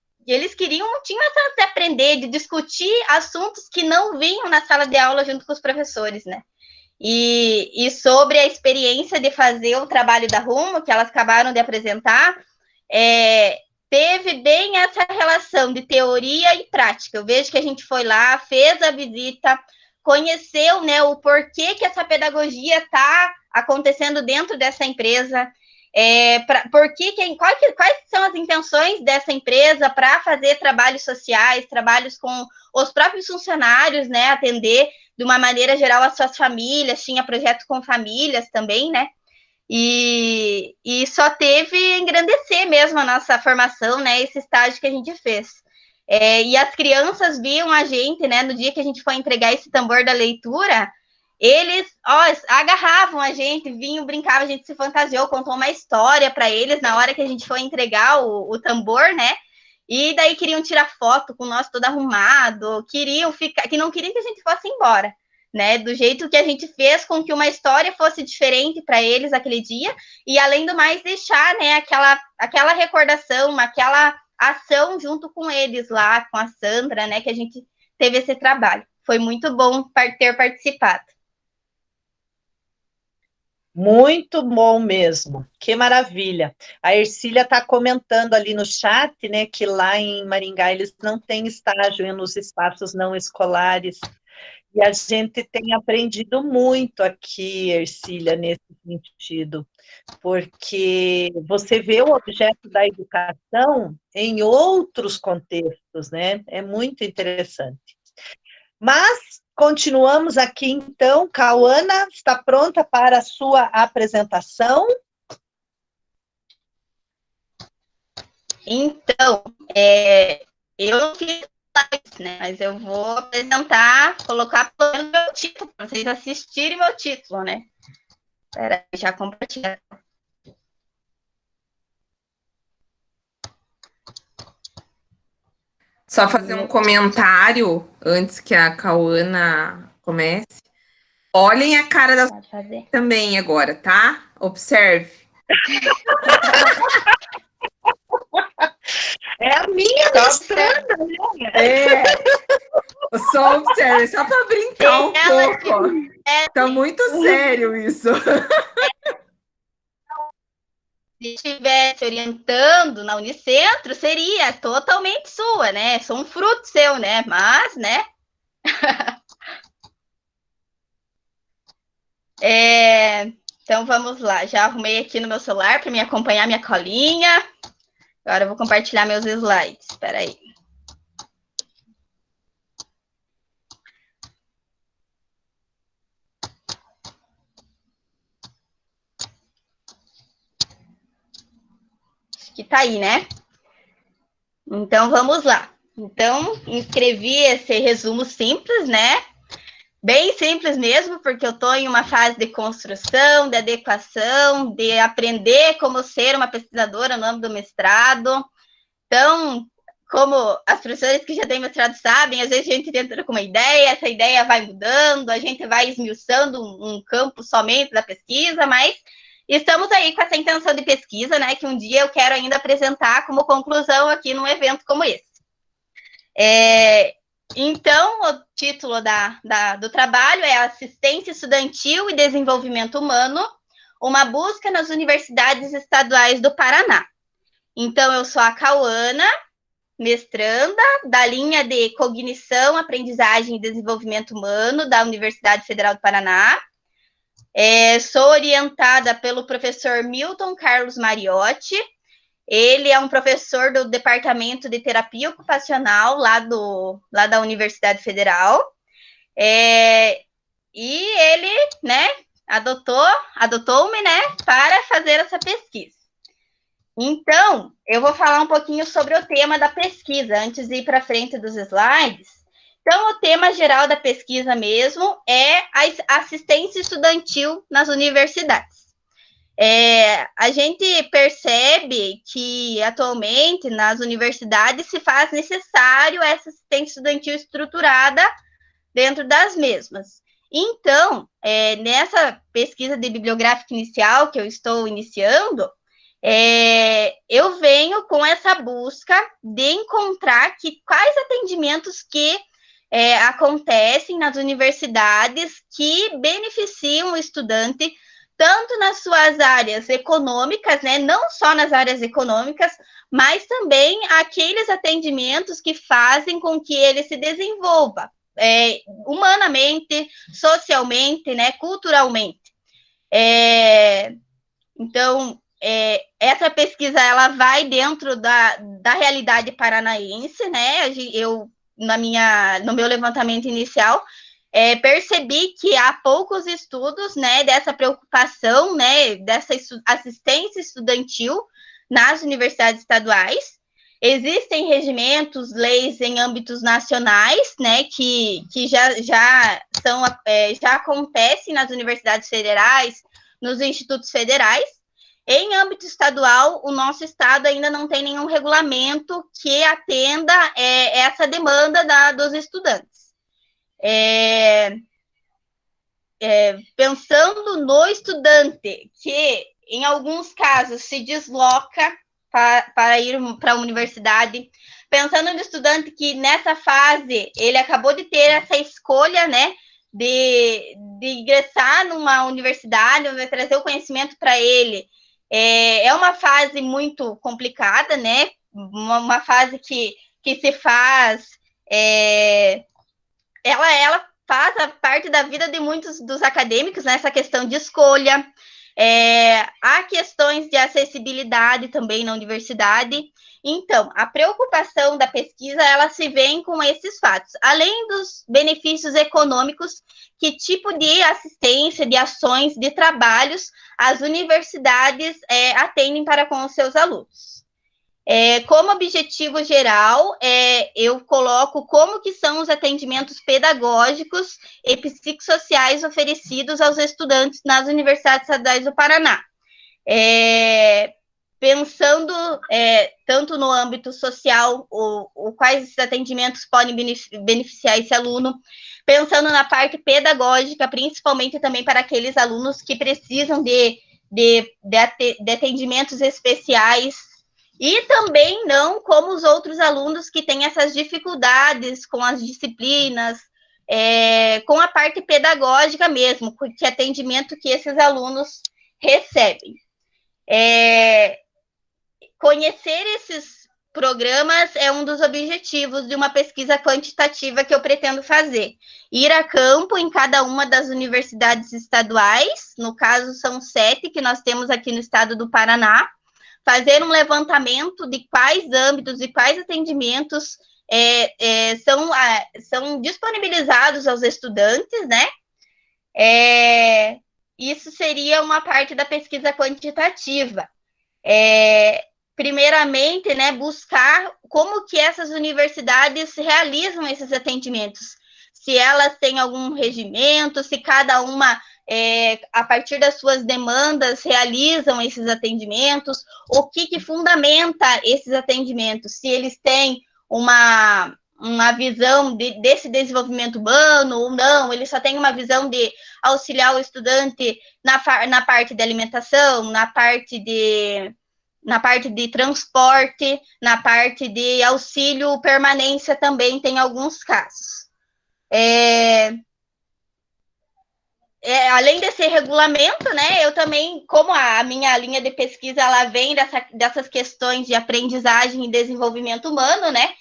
tinham essa de aprender, de discutir assuntos que não vinham na sala de aula junto com os professores, né? E sobre a experiência de fazer o trabalho da Rumo, que elas acabaram de apresentar, teve bem essa relação de teoria e prática. Eu vejo que a gente foi lá, fez a visita, conheceu, né, o porquê que essa pedagogia está acontecendo dentro dessa empresa, quais são as intenções dessa empresa para fazer trabalhos sociais, trabalhos com os próprios funcionários, né, atender de uma maneira geral as suas famílias, tinha projetos com famílias também, né, e só teve engrandecer mesmo a nossa formação, né, esse estágio que a gente fez. E as crianças viam a gente, né, no dia que a gente foi entregar esse tambor da leitura, eles, ó, agarravam a gente, vinham, brincavam, a gente se fantasiou, contou uma história para eles na hora que a gente foi entregar o tambor, né? E daí queriam tirar foto com nós todo arrumado, queriam ficar, que não queriam que a gente fosse embora, né? Do jeito que a gente fez com que uma história fosse diferente para eles aquele dia, e além do mais, deixar, né, aquela recordação, aquela ação junto com eles lá, com a Sandra, né, que a gente teve esse trabalho. Foi muito bom ter participado. Muito bom mesmo, que maravilha. A Ercília está comentando ali no chat, né, que lá em Maringá eles não têm estágio nos espaços não escolares, e a gente tem aprendido muito aqui, Ercília, nesse sentido, porque você vê o objeto da educação em outros contextos, né, é muito interessante. Mas continuamos aqui, então. Cauana, está pronta para a sua apresentação? Então, eu não fiz slides, né? Mas eu vou apresentar, colocar pelo menos meu título, para vocês assistirem meu título, né? Espera aí, já compartilhar. Só fazer um comentário antes que a Cauana comece. Olhem a cara da também agora, tá? Observe. É a minha mestranda, né? Só observe, só para brincar um pouco. Tá muito sério isso. Se estivesse orientando na Unicentro, seria totalmente sua, né? Sou um fruto seu, né? Mas, né? Então, vamos lá. Já arrumei aqui no meu celular para me acompanhar minha colinha. Agora eu vou compartilhar meus slides. Espera aí. Que tá aí, né? Então, vamos lá. Então, escrevi esse resumo simples, né? Bem simples mesmo, porque eu estou em uma fase de construção, de adequação, de aprender como ser uma pesquisadora no âmbito do mestrado. Então, como as professoras que já têm mestrado sabem, às vezes a gente entra com uma ideia, essa ideia vai mudando, a gente vai esmiuçando um campo somente da pesquisa, mas estamos aí com essa intenção de pesquisa, né, que um dia eu quero ainda apresentar como conclusão aqui num evento como esse. Então, o título do trabalho é Assistência Estudantil e Desenvolvimento Humano, uma busca nas universidades estaduais do Paraná. Então, eu sou a Cauana, mestranda da linha de Cognição, Aprendizagem e Desenvolvimento Humano da Universidade Federal do Paraná. Sou orientada pelo professor Milton Carlos Mariotti. Ele é um professor do Departamento de Terapia Ocupacional lá da Universidade Federal. E ele, né, adotou-me, né, para fazer essa pesquisa. Então, eu vou falar um pouquinho sobre o tema da pesquisa, antes de ir para frente dos slides. Então, o tema geral da pesquisa mesmo é a assistência estudantil nas universidades. A gente percebe que, atualmente, nas universidades se faz necessário essa assistência estudantil estruturada dentro das mesmas. Então, nessa pesquisa de bibliográfica inicial que eu estou iniciando, eu venho com essa busca de encontrar quais atendimentos que acontecem nas universidades que beneficiam o estudante tanto nas suas áreas econômicas, né, não só nas áreas econômicas, mas também aqueles atendimentos que fazem com que ele se desenvolva humanamente, socialmente, né, culturalmente. Então, essa pesquisa ela vai dentro da realidade paranaense, né? No meu levantamento inicial, percebi que há poucos estudos, né, dessa preocupação, né, dessa assistência estudantil nas universidades estaduais. Existem regimentos, leis em âmbitos nacionais, né, que já já acontecem nas universidades federais, nos institutos federais. Em âmbito estadual, o nosso estado ainda não tem nenhum regulamento que atenda essa demanda dos estudantes. Pensando no estudante que, em alguns casos, se desloca para ir para a universidade, pensando no estudante que, nessa fase, ele acabou de ter essa escolha, né, de ingressar numa universidade, vai trazer o conhecimento para ele. É uma fase muito complicada, né? Uma fase que se faz... Ela faz a parte da vida de muitos dos acadêmicos, né? Essa questão de escolha. Há questões de acessibilidade também na universidade. Então, a preocupação da pesquisa, ela se vem com esses fatos. Além dos benefícios econômicos, que tipo de assistência, de ações, de trabalhos as universidades atendem para com os seus alunos. Como objetivo geral, eu coloco como que são os atendimentos pedagógicos e psicossociais oferecidos aos estudantes nas universidades estaduais do Paraná. Pensando tanto no âmbito social, quais esses atendimentos podem beneficiar esse aluno, pensando na parte pedagógica, principalmente também para aqueles alunos que precisam de atendimentos especiais, e também não como os outros alunos que têm essas dificuldades com as disciplinas, com a parte pedagógica mesmo, que atendimento que esses alunos recebem. Conhecer esses programas é um dos objetivos de uma pesquisa quantitativa que eu pretendo fazer. Ir a campo em cada uma das universidades estaduais, no caso são 7 que nós temos aqui no estado do Paraná, fazer um levantamento de quais âmbitos e quais atendimentos são disponibilizados aos estudantes, né? Isso seria uma parte da pesquisa quantitativa. Primeiramente, né, buscar como que essas universidades realizam esses atendimentos. Se elas têm algum regimento, se cada uma, a partir das suas demandas, realizam esses atendimentos, o que fundamenta esses atendimentos, se eles têm uma visão desse desenvolvimento humano ou não, eles só têm uma visão de auxiliar o estudante na parte de alimentação, na parte de transporte, na parte de auxílio permanência também tem alguns casos. Além desse regulamento, né, eu também, como a minha linha de pesquisa, ela vem dessas questões de aprendizagem e desenvolvimento humano, né,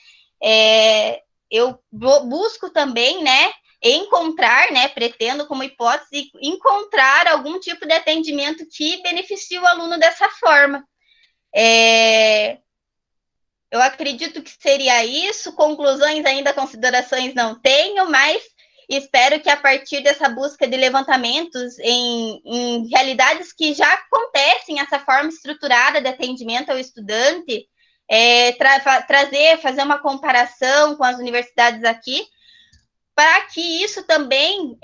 eu busco também, né, encontrar, né, pretendo como hipótese, encontrar algum tipo de atendimento que beneficie o aluno dessa forma. Eu acredito que seria isso, conclusões ainda, considerações não tenho, mas espero que a partir dessa busca de levantamentos em realidades que já acontecem, essa forma estruturada de atendimento ao estudante, fazer uma comparação com as universidades aqui, para que isso também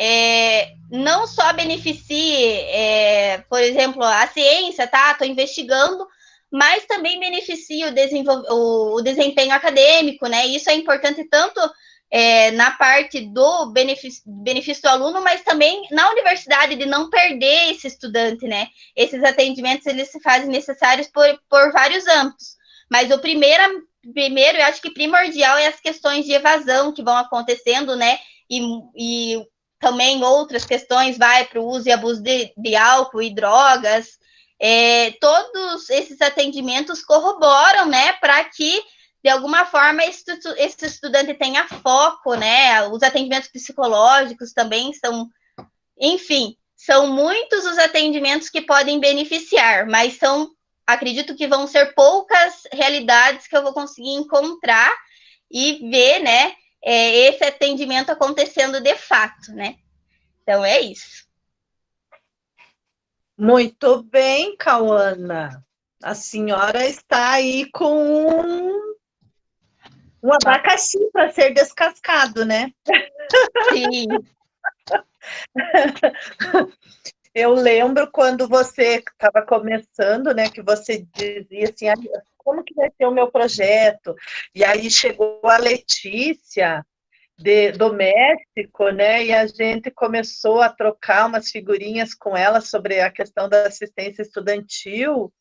não só beneficie, por exemplo, a ciência, tá? Estou investigando, mas também beneficia o desempenho acadêmico, né? Isso é importante tanto na parte do benefício do aluno, mas também na universidade, de não perder esse estudante, né? Esses atendimentos, eles se fazem necessários por vários âmbitos, mas o primeiro, eu acho que primordial é as questões de evasão que vão acontecendo, né? E também outras questões, vai para o uso e abuso de álcool e drogas. Todos esses atendimentos corroboram, né, para que, de alguma forma, esse estudante tenha foco, né, os atendimentos psicológicos também enfim, são muitos os atendimentos que podem beneficiar, mas acredito que vão ser poucas realidades que eu vou conseguir encontrar e ver, né, esse atendimento acontecendo de fato, né, então é isso. Muito bem, Cauana. A senhora está aí com um abacaxi para ser descascado, né? Sim. Eu lembro quando você estava começando, né, que você dizia assim, como que vai ser o meu projeto? E aí chegou a Letícia, do México, né, e a gente começou a trocar umas figurinhas com ela sobre a questão da assistência estudantil,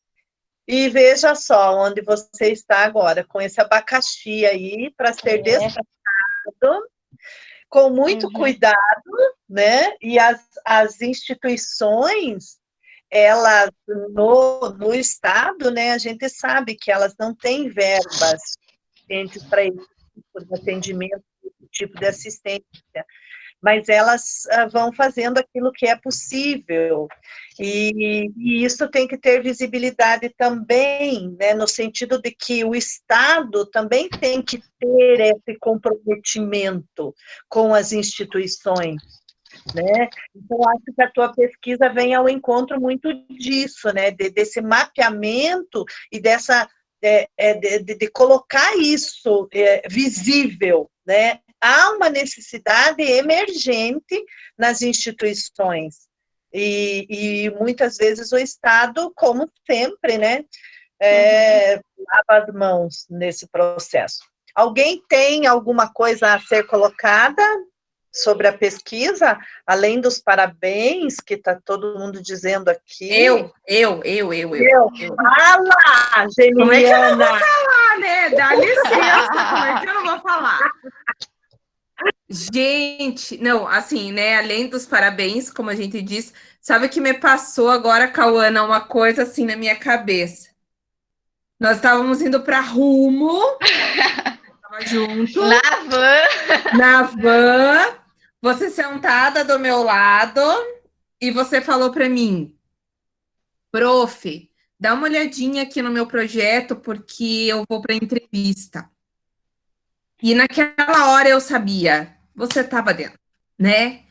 e veja só onde você está agora, com esse abacaxi aí, para ser descascado, com muito cuidado, né, e as instituições, elas, no Estado, né, a gente sabe que elas não têm verbas para esse tipo de atendimento, esse tipo de assistência, mas elas vão fazendo aquilo que é possível, e isso tem que ter visibilidade também, né, no sentido de que o Estado também tem que ter esse comprometimento com as instituições, né? Então, acho que a tua pesquisa vem ao encontro muito disso, né, desse mapeamento e dessa, de colocar isso visível, né? Há uma necessidade emergente nas instituições, e muitas vezes o Estado, como sempre, né, lava as mãos nesse processo. Alguém tem alguma coisa a ser colocada sobre a pesquisa, além dos parabéns, que está todo mundo dizendo aqui? Eu. Fala, Geminiana! Como é que eu não vou falar, né? Dá licença, como é que eu não vou falar? Gente, não, assim, né, além dos parabéns, como a gente diz, sabe o que me passou agora, Cauana, uma coisa assim na minha cabeça. Nós estávamos indo para Rumo, estava junto, na van, você sentada do meu lado, e você falou para mim, prof, dá uma olhadinha aqui no meu projeto, porque eu vou para entrevista. E naquela hora eu sabia, você estava dentro, né?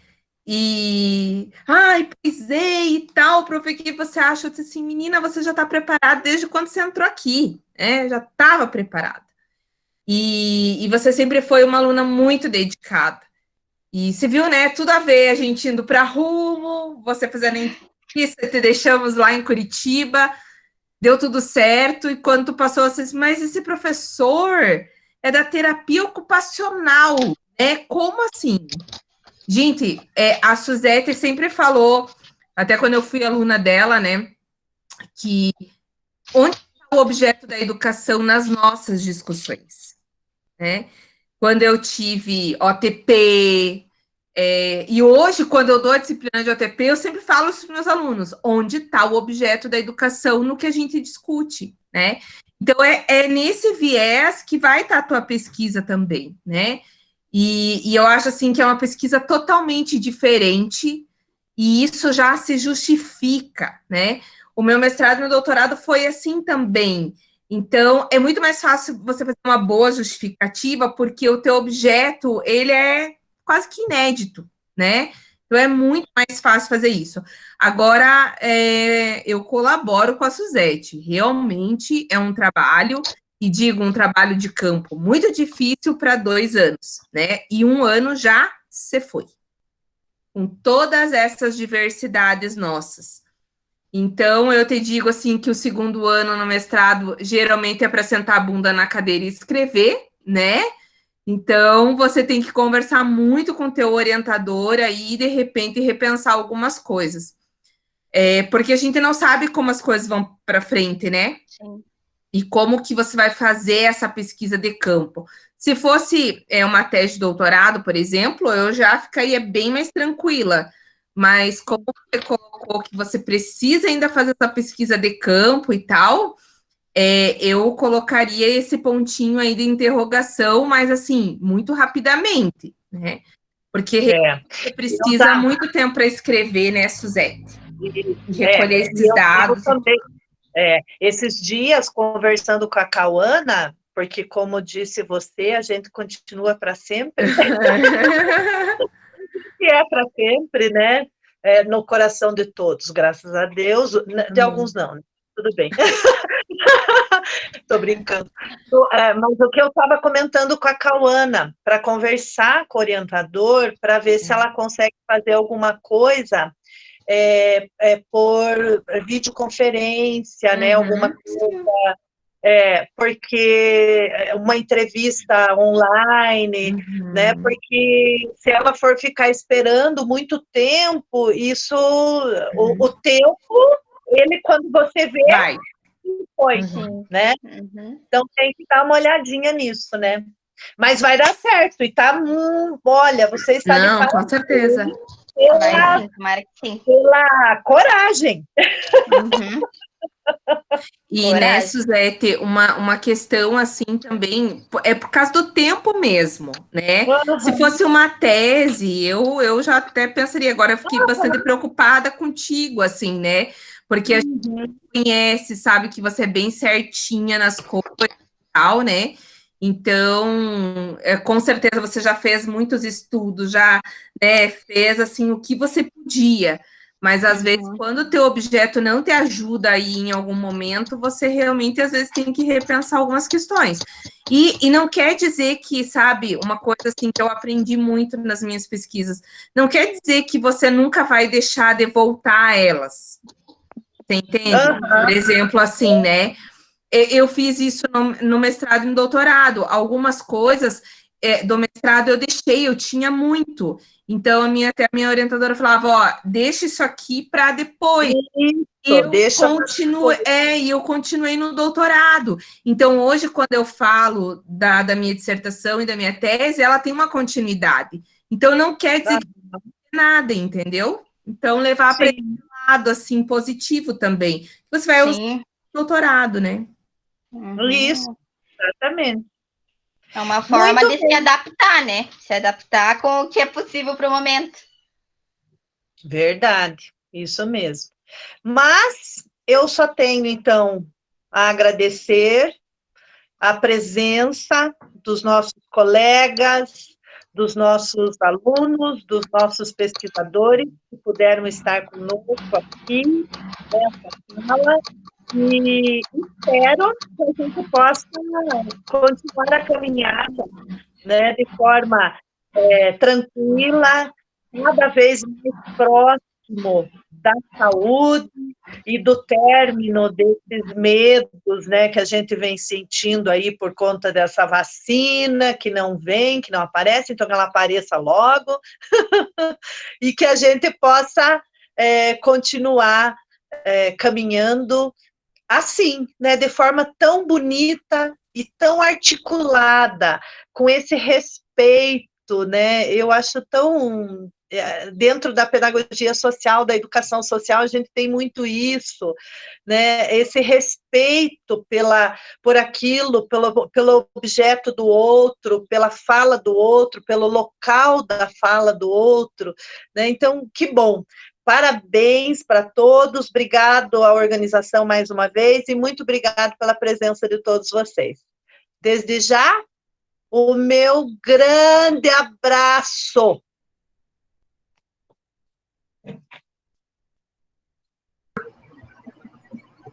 E, ai, pois é, e tal, prof, o que você acha? Eu disse assim, menina, você já está preparada desde quando você entrou aqui, né? Já estava preparada. E você sempre foi uma aluna muito dedicada. E você viu, né? Tudo a ver, a gente indo para Rumo, você fazendo entrevista, te deixamos lá em Curitiba, deu tudo certo, e quando tu passou, você disse, mas esse professor é da terapia ocupacional, né? Como assim? Gente, a Suzete sempre falou, até quando eu fui aluna dela, né, que onde está o objeto da educação nas nossas discussões, né? Quando eu tive OTP, e hoje, quando eu dou a disciplina de OTP, eu sempre falo para os meus alunos, onde está o objeto da educação no que a gente discute, né? Então, é nesse viés que vai estar a tua pesquisa também, né? E eu acho, assim, que é uma pesquisa totalmente diferente, e isso já se justifica, né? O meu mestrado e meu doutorado foi assim também. Então, é muito mais fácil você fazer uma boa justificativa, porque o teu objeto, ele é quase que inédito, né? Então, é muito mais fácil fazer isso. Agora, eu colaboro com a Suzete. Realmente é um trabalho, e digo, um trabalho de campo muito difícil para 2 anos, né? E 1 ano já se foi. Com todas essas diversidades nossas. Então, eu te digo assim que o 2º ano no mestrado geralmente é para sentar a bunda na cadeira e escrever, né? Então, você tem que conversar muito com o teu orientador aí e, de repente, repensar algumas coisas. Porque a gente não sabe como as coisas vão para frente, né? Sim. E como que você vai fazer essa pesquisa de campo. Se fosse uma tese de doutorado, por exemplo, eu já ficaria bem mais tranquila. Mas como você colocou que você precisa ainda fazer essa pesquisa de campo e tal, eu colocaria esse pontinho aí de interrogação, mas assim, muito rapidamente, né? Porque você precisa muito tempo para escrever, né, Suzete? E recolher esses dados. Também. Esses dias, conversando com a Cauana, porque, como disse você, a gente continua para sempre. Que é para sempre, né? No coração de todos, graças a Deus. De alguns não, né? Tudo bem. Estou brincando. Mas o que eu estava comentando com a Cauana, para conversar com o orientador, para ver se ela consegue fazer alguma coisa por videoconferência, né? Alguma coisa. Porque uma entrevista online, né? Porque se ela for ficar esperando muito tempo, isso, o tempo, ele, quando você vê, Vai. foi, né? Então tem que dar uma olhadinha nisso, né? Mas vai dar certo, e tá, olha, você está de Não, com parabéns certeza. Vai sim, tomara que sim. pela coragem. E, Coragem. né, Suzete, uma questão assim também, é por causa do tempo mesmo, né? Se fosse uma tese, eu já até pensaria, agora eu fiquei bastante preocupada contigo, assim, né? Porque a gente conhece, sabe que você é bem certinha nas coisas e tal, né? Então, com certeza você já fez muitos estudos, já, né, fez, assim, o que você podia. Mas, às vezes, quando o teu objeto não te ajuda aí em algum momento, você realmente, às vezes, tem que repensar algumas questões. E não quer dizer que, sabe, uma coisa assim que eu aprendi muito nas minhas pesquisas, não quer dizer que você nunca vai deixar de voltar a elas. Você entende? Por exemplo, assim, né? Eu fiz isso no mestrado e no doutorado. Algumas coisas do mestrado eu deixei, eu tinha muito. Então, até a minha orientadora falava, ó, deixa isso aqui para depois. Eu continuei no doutorado. Então, hoje, quando eu falo da minha dissertação e da minha tese, ela tem uma continuidade. Então, não quer dizer que nada, entendeu? Então, levar para esse lado, assim, positivo também. Você vai usar o doutorado, né? Isso, exatamente. É uma forma de se adaptar, né? Se adaptar com o que é possível para o momento. Verdade, isso mesmo. Mas eu só tenho, então, a agradecer a presença dos nossos colegas, dos nossos alunos, dos nossos pesquisadores que puderam estar conosco aqui nessa sala, e espero que a gente possa continuar a caminhada, né, de forma tranquila, cada vez mais próximo da saúde e do término desses medos, né, que a gente vem sentindo aí por conta dessa vacina, que não vem, que não aparece, então que ela apareça logo, e que a gente possa continuar caminhando assim, né, de forma tão bonita e tão articulada, com esse respeito, né, eu acho tão... Dentro da pedagogia social, da educação social, a gente tem muito isso, né, esse respeito por aquilo, pelo objeto do outro, pela fala do outro, pelo local da fala do outro, né, então, que bom. Parabéns para todos, obrigado à organização mais uma vez, e muito obrigado pela presença de todos vocês. Desde já, o meu grande abraço